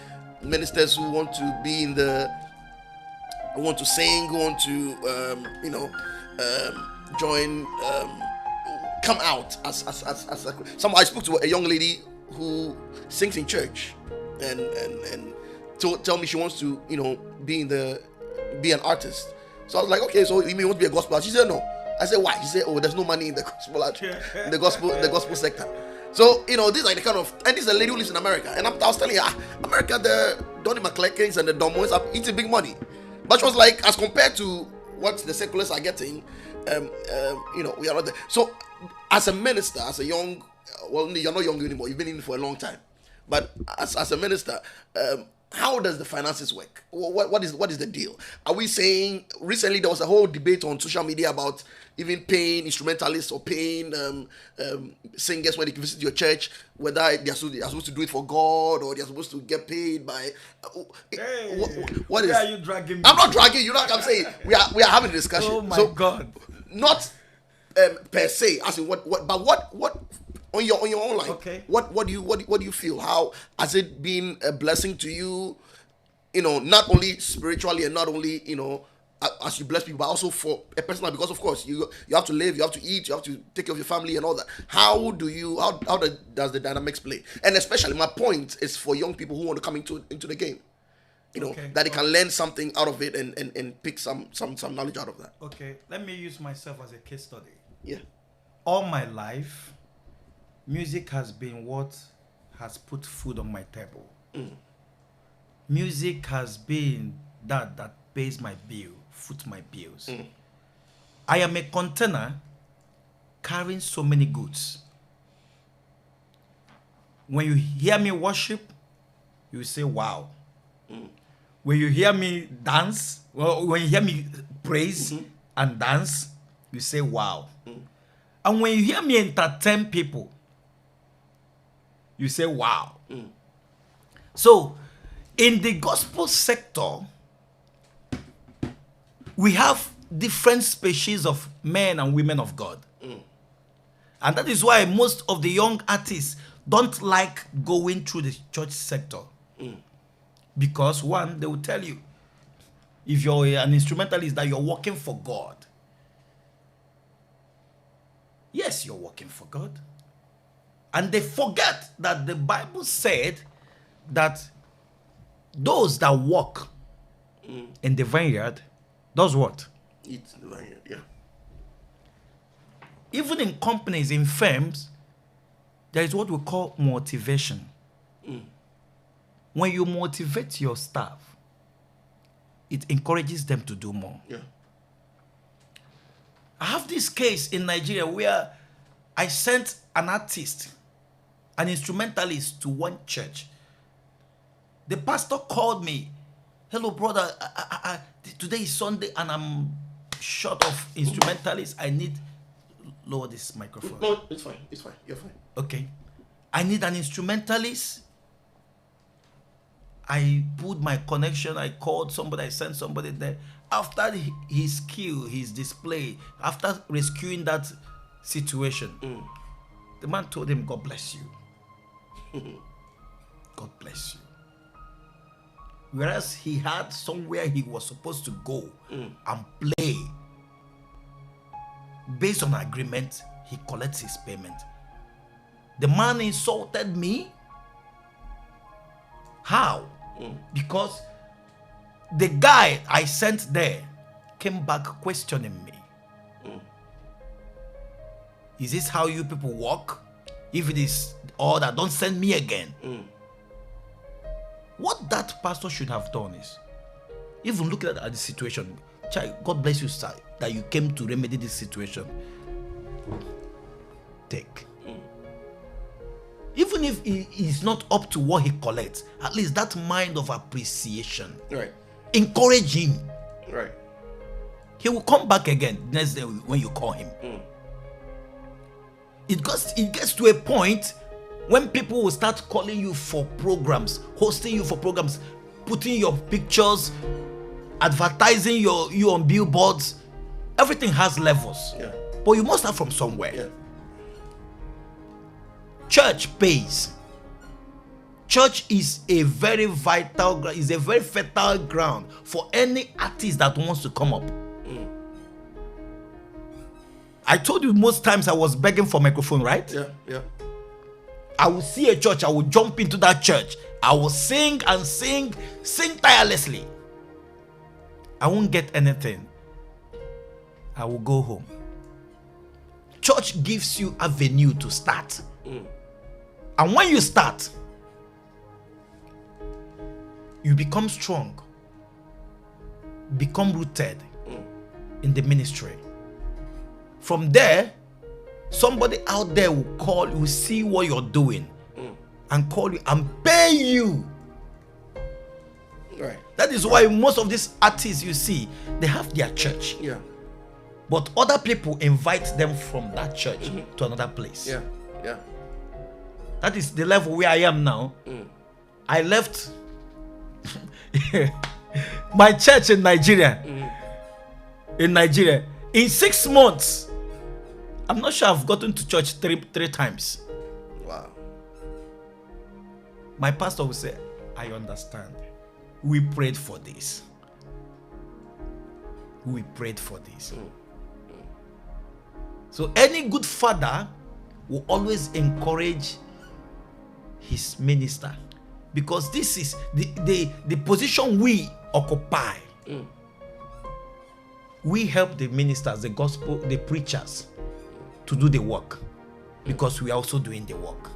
ministers who want to be who want to sing, who want to join, come out as I spoke to a young lady who sings in church and tell me she wants to be an artist. So I was like, okay, so you mean you want to be a gospel artist? She said no. I said, why? She said, oh, there's no money in the gospel in the gospel sector. So, these are the kind of, and this is a lady who lives in America. And I was telling her, America, the Donnie McClurkins and the Domoes are eating big money. But she was like, as compared to what the seculars are getting, we are not there. So, as a minister, as a young, well, you're not young anymore, you've been in it for a long time. But as a minister, how does the finances work? What is the deal? Are we saying, recently there was a whole debate on social media about even paying instrumentalists or paying singers when they visit your church, whether they are supposed to do it for God or they are supposed to get paid by. What is? Where are you dragging me? I'm not dragging you. I'm saying we are having a discussion. Oh my God! Not per se, as in what on your own life. Okay. What do you feel? How has it been a blessing to you? Not only spiritually and not only as you bless people, but also for a personal, because of course you have to live, you have to eat, you have to take care of your family and all that. How does the dynamics play? And especially my point is for young people who want to come into the game. That they can learn something out of it and pick some knowledge out of that. Okay, let me use myself as a case study. Yeah. All my life, music has been what has put food on my table. Music has been that pays my bill, foot my bills. I am a container carrying so many goods. When you hear me worship, you say, wow. When you hear me dance, when you hear me praise and dance, you say, wow. And when you hear me entertain people, you say, wow. So, in the gospel sector, we have different species of men and women of God. And that is why most of the young artists don't like going through the church sector. Because one, they will tell you, if you're an instrumentalist, that you're working for God. Yes, you're working for God. And they forget that the Bible said that those that work in the vineyard does what? Eat the vineyard, yeah. Even in companies, in firms, there is what we call motivation. When you motivate your staff, it encourages them to do more. Yeah. I have this case in Nigeria where I sent an artist, an instrumentalist, to one church. The pastor called me. Hello, brother. Today is Sunday and I'm short of instrumentalists. I need lower this microphone. No, it's fine. It's fine. You're fine. Okay. I need an instrumentalist. I put my connection. I called somebody. I sent somebody there. After his skill, his display, after rescuing that situation, the man told him, God bless you. God bless you. Whereas he had somewhere he was supposed to go and play. Based on agreement, he collects his payment. The man insulted me. How? Because the guy I sent there came back questioning me. Is this how you people walk? If it is all that, don't send me again. What that pastor should have done is, even looking at the situation, child, God bless you, sir, that you came to remedy this situation. Take. Even if he is not up to what he collects, at least that mind of appreciation. Right. Encourage him. Right. He will come back again next day when you call him. It gets to a point when people will start calling you for programs, hosting you for programs, putting your pictures, advertising you on billboards. Everything has levels. Yeah. But you must start from somewhere. Yeah. Church pays. Church is a very vital, is a very fertile ground for any artist that wants to come up. I told you most times I was begging for microphone, right? Yeah. Yeah. I will see a church, I will jump into that church. I will sing and sing tirelessly. I won't get anything. I will go home. Church gives you avenue to start. And when you start, you become strong, become rooted in the ministry. From there, somebody out there will see what you're doing and call you and pay you. Right. That is why most of these artists you see, they have their church. Yeah. But other people invite them from that church to another place. Yeah. Yeah. That is the level where I am now. I left my church in Nigeria. In 6 months, I'm not sure I've gotten to church three times. Wow. My pastor will say, I understand. We prayed for this. We prayed for this. So any good father will always encourage his minister, because this is the position we occupy. We help the ministers, the gospel, the preachers to do the work, because we are also doing the work.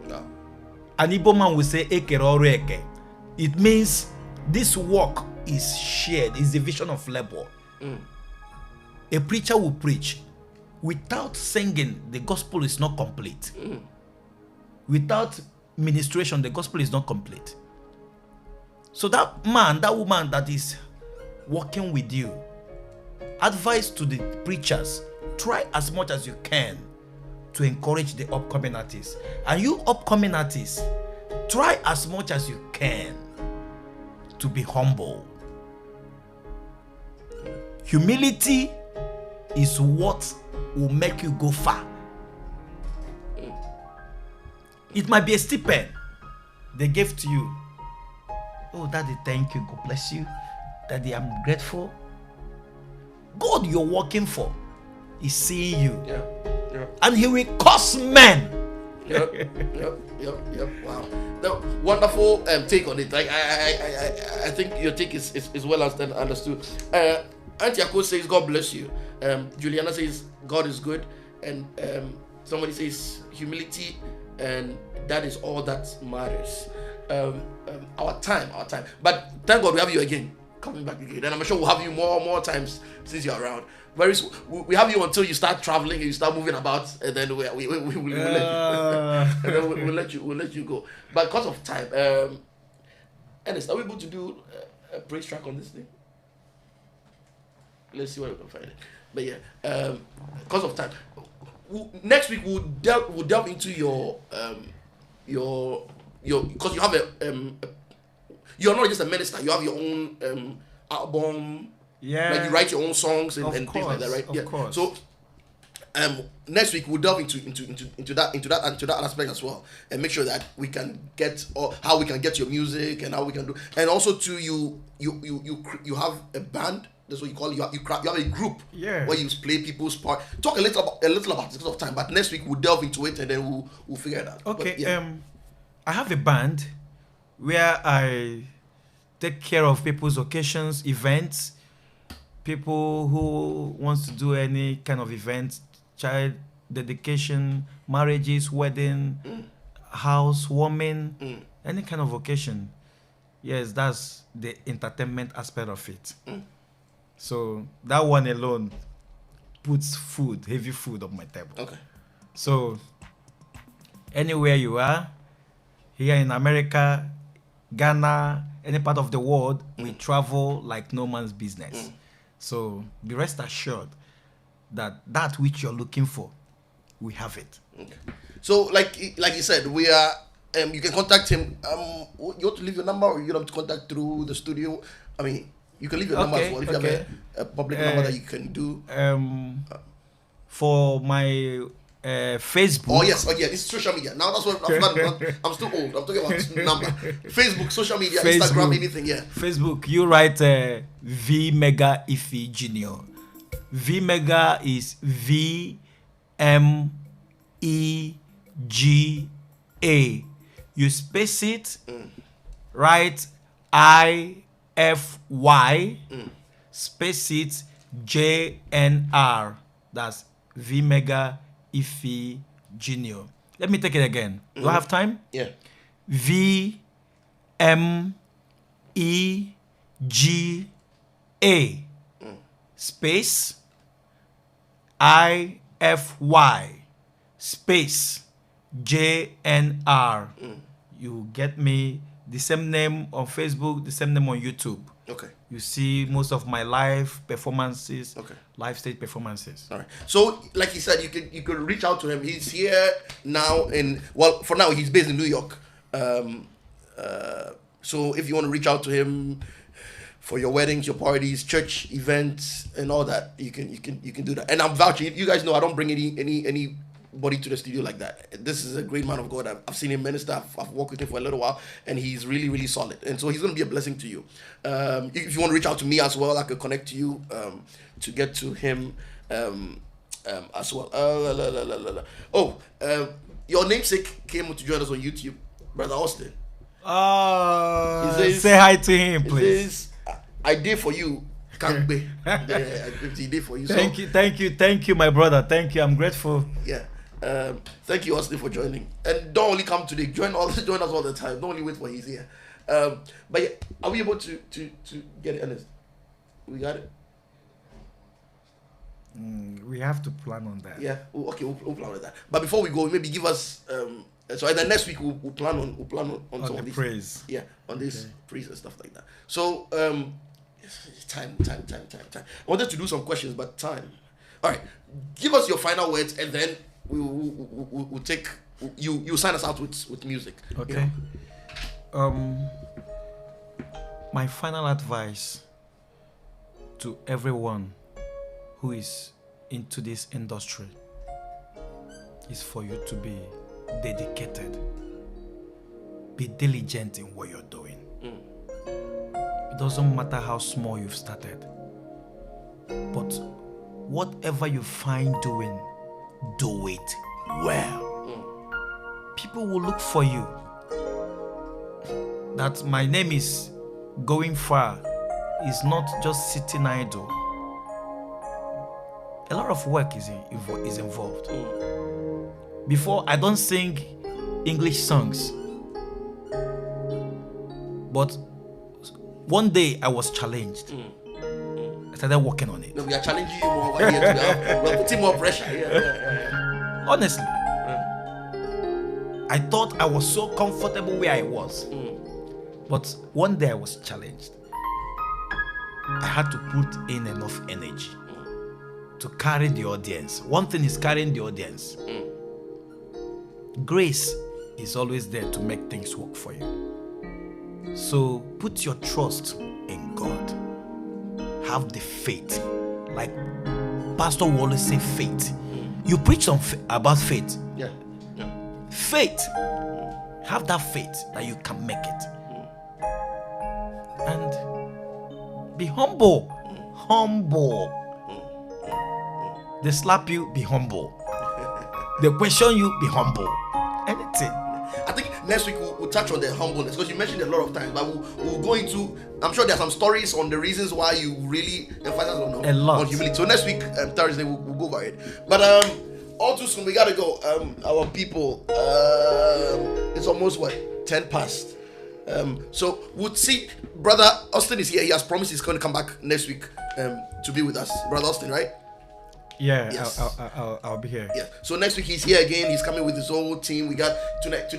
No. An Igbo man will say ekere oru eke. It means this work is shared, is the vision of labor. A preacher will preach. Without singing, the gospel is not complete. Without ministration, the gospel is not complete. So that man, that woman that is working with you, advice to the preachers, try as much as you can to encourage the upcoming artists. And you upcoming artists, try as much as you can to be humble. Humility is what will make you go far. It might be a stipend they gave to you. Oh, Daddy, thank you. God bless you. Daddy, I'm grateful. God you're working for is seeing you. Yeah. Yeah. And he will curse men. Yep. Wow. No, wonderful take on it. Like I think your take is well understood. Auntie Ako says God bless you. Juliana says God is good, and somebody says humility, and that is all that matters. Our time. But thank God we have you again, coming back again, and I'm sure we'll have you more times since you're around. Very soon, we have you until you start traveling and you start moving about, and then we'll let you go. But because of time, Ernest, are we able to do a praise track on this thing? Let's see where we can find it. But yeah, because of time, next week we'll delve into your because you have you're not just a minister, you have your own album. Yeah. Like you write your own songs and things course, like that, right? Of course. So next week we'll delve into that aspect as well, and make sure that we can get, or how we can get your music, and how we can do, and also to you have a band. That's what you call it. You have a group, yeah, where you play people's part. Talk a little about this because of time, but next week we'll delve into it, and then we'll figure it out. Okay. But, yeah. I have a band where I take care of people's occasions, events. people who wants to do any kind of event, child dedication, marriages, wedding, housewarming, any kind of occasion. Yes, that's the entertainment aspect of it. So that one alone puts food, heavy food on my table. Okay. So anywhere you are, here in America, Ghana, any part of the world, we travel like no man's business. So be rest assured that that which you're looking for, we have it. Okay. So like you said, we are. You can contact him. You want to leave your number, or you have to contact through the studio. I mean, you can leave your number as well if you have a public number that you can do. For my Facebook. Oh yes, it's social media. Now that's what I'm still old. I'm talking about number. Facebook, social media, Instagram, anything. Yeah. Facebook. You write V Mega Ife Junior. V Mega is VMEGA. You space it, write IFY, space it JNR. That's V Mega Ife Junior. Let me take it again. Do I have time? Yeah. VMEGA, space IFY, space JNR. You get me. The same name on Facebook, the same name on YouTube. Okay. You see most of my live performances, Okay. live stage performances. All right. So, like he said, you can reach out to him. He's here now for now he's based in New York. So if you want to reach out to him for your weddings, your parties, church events, and all that, you can do that. And I'm vouching. You guys know I don't bring anybody to the studio like that. This is a great man of God. I've seen him minister. I've worked with him for a little while, and he's really, really solid. And so he's going to be a blessing to you. If you want to reach out to me as well, I could connect to you to get to him as well. Your namesake came to join us on YouTube, Brother Austin. Say hi to him, please. He says, I did for you. Can't be. He did for you. Thank you, my brother. Thank you. I'm grateful. Yeah. Thank you, Austin, for joining. And don't only come today. Join us all the time. Don't only wait for he's here. But yeah, are we able to get it, Ernest? We got it. We have to plan on that. Yeah. We'll plan on that. But before we go, maybe give us. So then next week we'll plan on some the of these praise. Yeah, on this praise and stuff like that. So time. I wanted to do some questions, but time. All right, give us your final words, and then we'll take you sign us out with music. Okay. My final advice to everyone who is into this industry is for you to be dedicated. Be diligent in what you're doing. It doesn't matter how small you've started, but whatever you find doing, do it well. People will look for you. That my name is going far is not just sitting idle. A lot of work is involved. Before, I don't sing English songs, but one day I was challenged. I started working on it. No, we are challenging you more. We're putting more pressure. Yeah. Honestly, I thought I was so comfortable where I was, but one day I was challenged. I had to put in enough energy to carry the audience. One thing is carrying the audience. Grace is always there to make things work for you. So put your trust in God. Have the faith. Like Pastor will always say, faith. You preach about faith. Yeah. Faith. Have that faith that you can make it. And be humble. Humble. They slap you, be humble. They question you, be humble. Anything. I think next week we'll touch on the humbleness, because you mentioned it a lot of times, but we'll go into, I'm sure there are some stories on the reasons why you really emphasize on humility. So next week, Thursday, we'll go over it. But all too soon, we gotta go. Our people, it's almost 10 past. So we'll see. Brother Austin is here. He has promised he's going to come back next week to be with us. Brother Austin, right? Yeah, yes. I'll be here. Yeah. So next week he's here again. He's coming with his whole team. We got tonight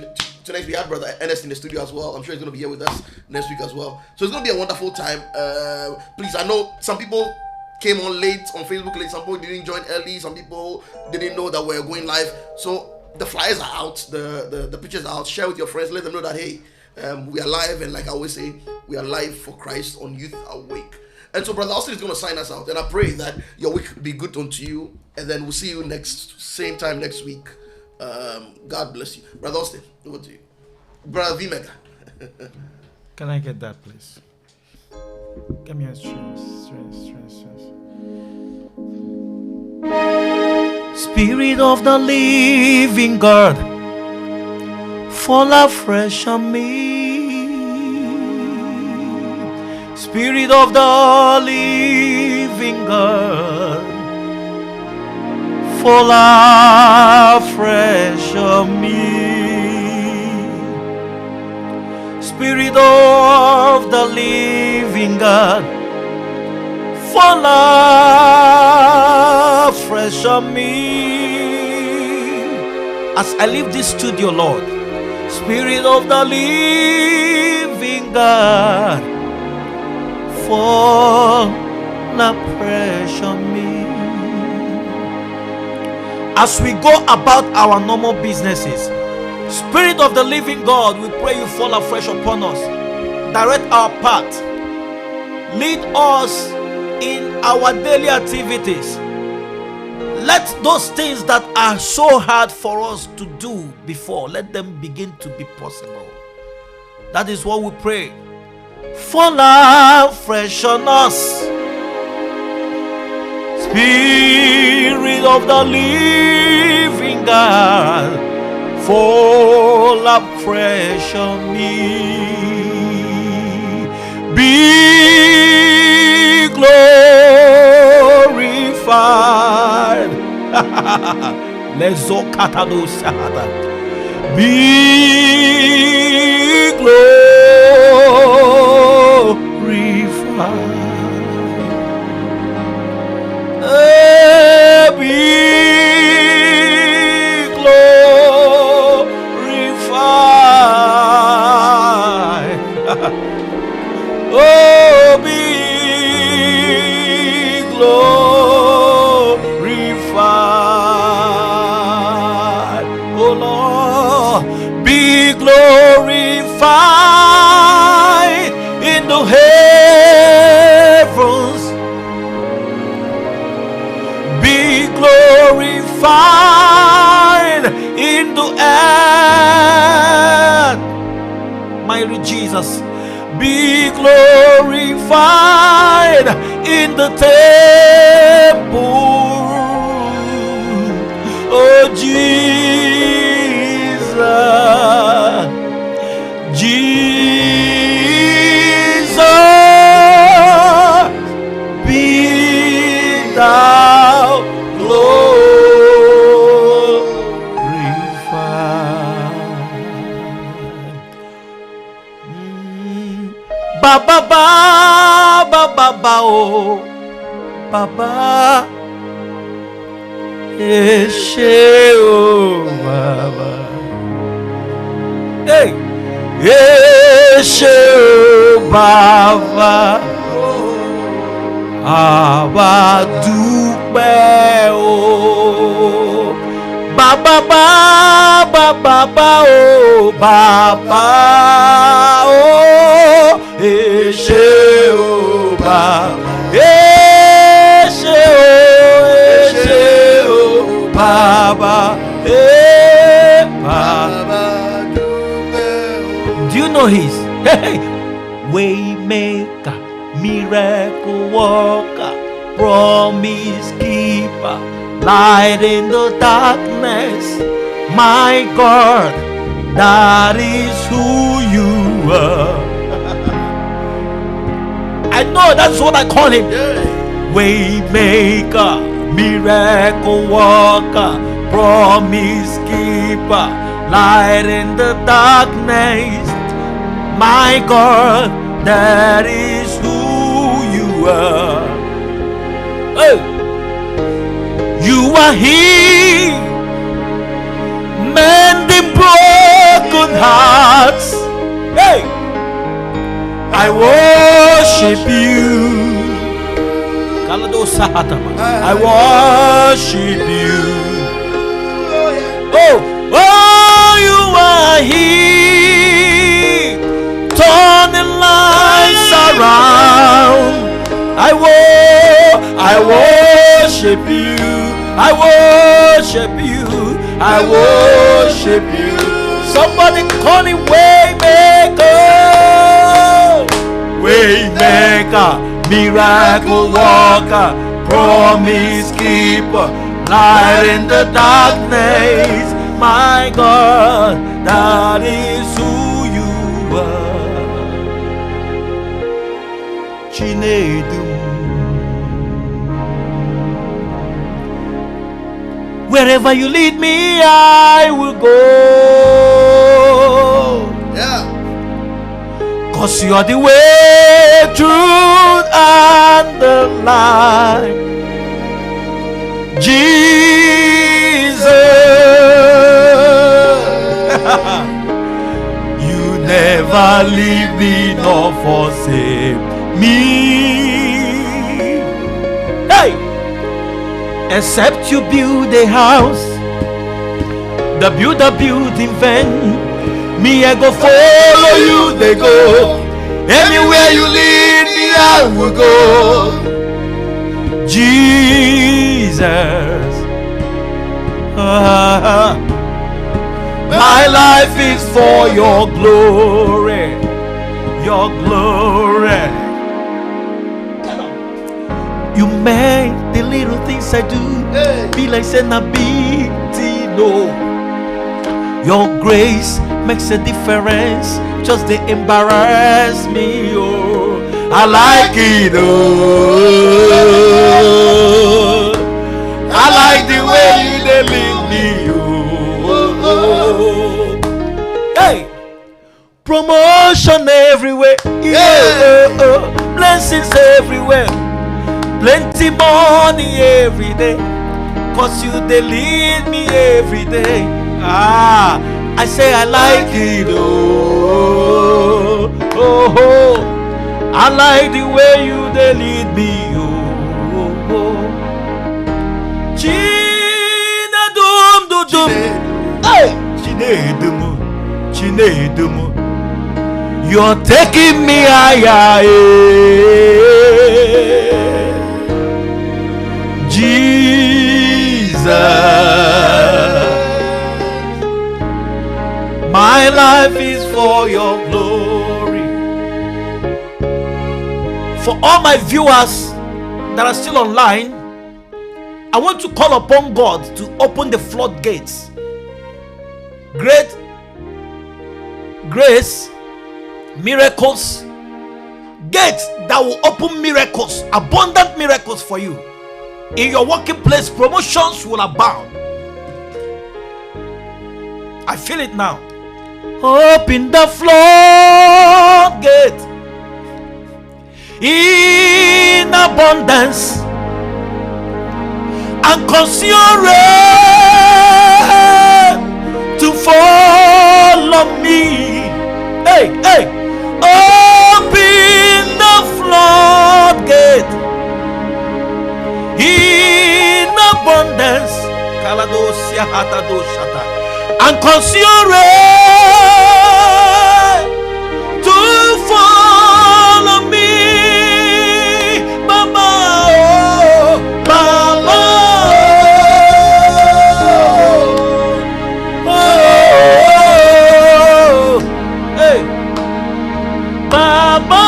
we have Brother Ernest in the studio as well. I'm sure he's going to be here with us next week as well. So it's going to be a wonderful time. Please, I know some people came on late on Facebook late. Some people didn't join early. Some people didn't know that we're going live. So the flyers are out. The pictures are out. Share with your friends. Let them know that, hey, we are live, and like I always say, we are live for Christ on Youth Awake. And so Brother Austin is going to sign us out, and I pray that your week be good unto you, and then we'll see you same time next week. God bless you. Brother Austin, over to you. Brother Vimega. Can I get that, please? Give me a stress. Spirit of the living God, fall afresh on me. Spirit of the living God, fall afresh on me. Spirit of the living God, fall afresh on me. As I leave this studio, Lord, Spirit of the living God, fall afresh on me. As we go about our normal businesses, Spirit of the living God, we pray you fall afresh upon us. Direct our path. Lead us in our daily activities. Let those things that are so hard for us to do before, let them begin to be possible. That is what we pray. Fall afresh on us. Spirit of the living God, fall afresh on me. Be glorified. Let's go katado sahada. Be glorified. Be glorified. Oh, be glorified. Oh Lord, be glorified in the heavens. Be glorified in the earth, mighty Jesus. Be glorified in the temple, oh Jesus, Jesus, be thou glorified. Baba, Baba, Baba, oh, Baba, Eshe, oh, Baba, hey, Eshe, oh, Baba, Àwa dúpẹ́ o. Baba, Baba, Baba, oh, Baba, oh, Eshe, oh, Baba, Eshe, oh, Baba, Baba. Do you know his? Hey, Waymaker, miracle worker, promise keeper, light in the darkness, my God, that is who you are. I know that's what I call him. Waymaker, miracle worker, promise keeper, light in the darkness. My God, that is who you are. Hey. You are He, mending broken hearts. Hey, I worship you. I worship you. Oh, oh, you are He, turning lives around. I worship you. I worship you. I worship you. Somebody call him Waymaker, Waymaker, miracle worker, promise keeper, light in the darkness. My God, that is who you are. Chinedu. Wherever you lead me, I will go. Yeah. 'Cause you are the way, truth, and the life. Jesus, you never leave me nor forsake me. Hey! Except you build a house, the builder build in vain. Me, I go follow you, they go. Anywhere you lead me, I will go. Jesus, my life is for your glory, your glory. You make the little things I do be like saying a big deal. Your grace makes a difference. Just they embarrass me. Oh, I like it. Oh, I like the way you lead me. Oh, hey, promotion everywhere. Yeah. Blessings everywhere. Plenty money every day, 'cause you they lead me every day. I say I like it. Oh, oh, oh. I like the way you they lead me. Oh, oh. Chine dum dum dum. Hey, chine dum, chine dum. You're taking me higher. Jesus, my life is for your glory. For all my viewers that are still online, I want to call upon God to open the floodgates. Great grace, miracles, gates that will open miracles, abundant miracles for you. In your working place, promotions will abound. I feel it now. Open the floodgate in abundance and cause your rain to follow me. Hey, hey, open the floodgate in abundance, and cause your rain to follow me, Mama, oh, Mama, oh, oh, hey, Mama.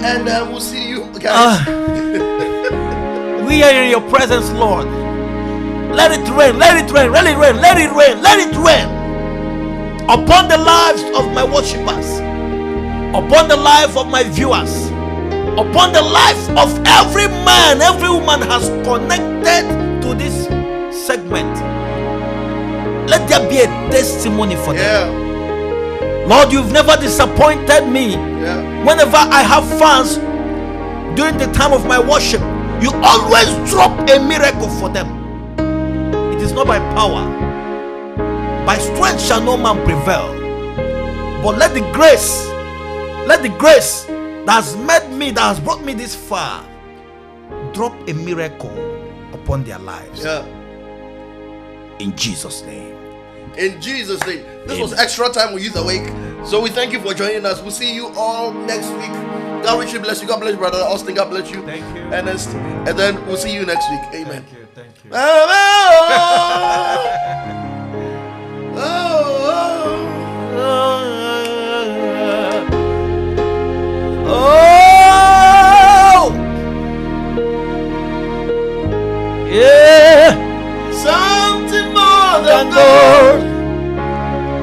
And we'll see you guys. We are in your presence, Lord. Let it rain, let it rain, let it rain, let it rain, let it rain upon the lives of my worshippers, upon the life of my viewers, upon the life of every man, every woman has connected to this segment. Let there be a testimony for them. Lord, you've never disappointed me. Whenever I have fans during the time of my worship, you always drop a miracle for them. It is not by power, by strength shall no man prevail. But let the grace that has made me, that has brought me this far, drop a miracle upon their lives. In Jesus' name. In Jesus' name. This was extra time with Youth Awake. So we thank you for joining us. We'll see you all next week. God richly bless you. God bless you, brother Austin. God bless you. Thank you. Ernest. And then we'll see you next week. Amen. Thank you. Thank you. Yeah. Something more than Gold.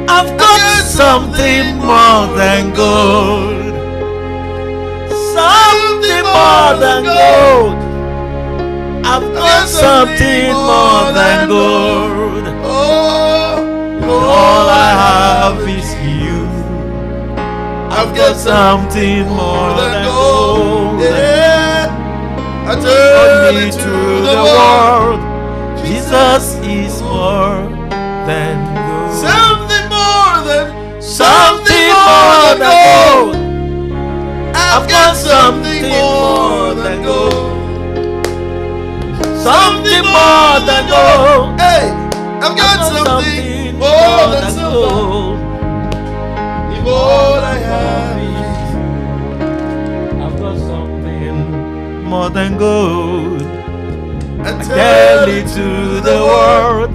I've got something more than gold. Something more than gold. I've got something more than gold. All I have is you. I've got something more than gold. I turn Me it to the world. Jesus is more than gold. Something more than gold. I've got something more than gold. Something more than gold. Hey, I've got something more than silver. If all I have is, I've got something more than gold. I I tell it to the world,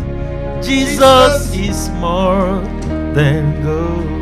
Jesus is more than gold.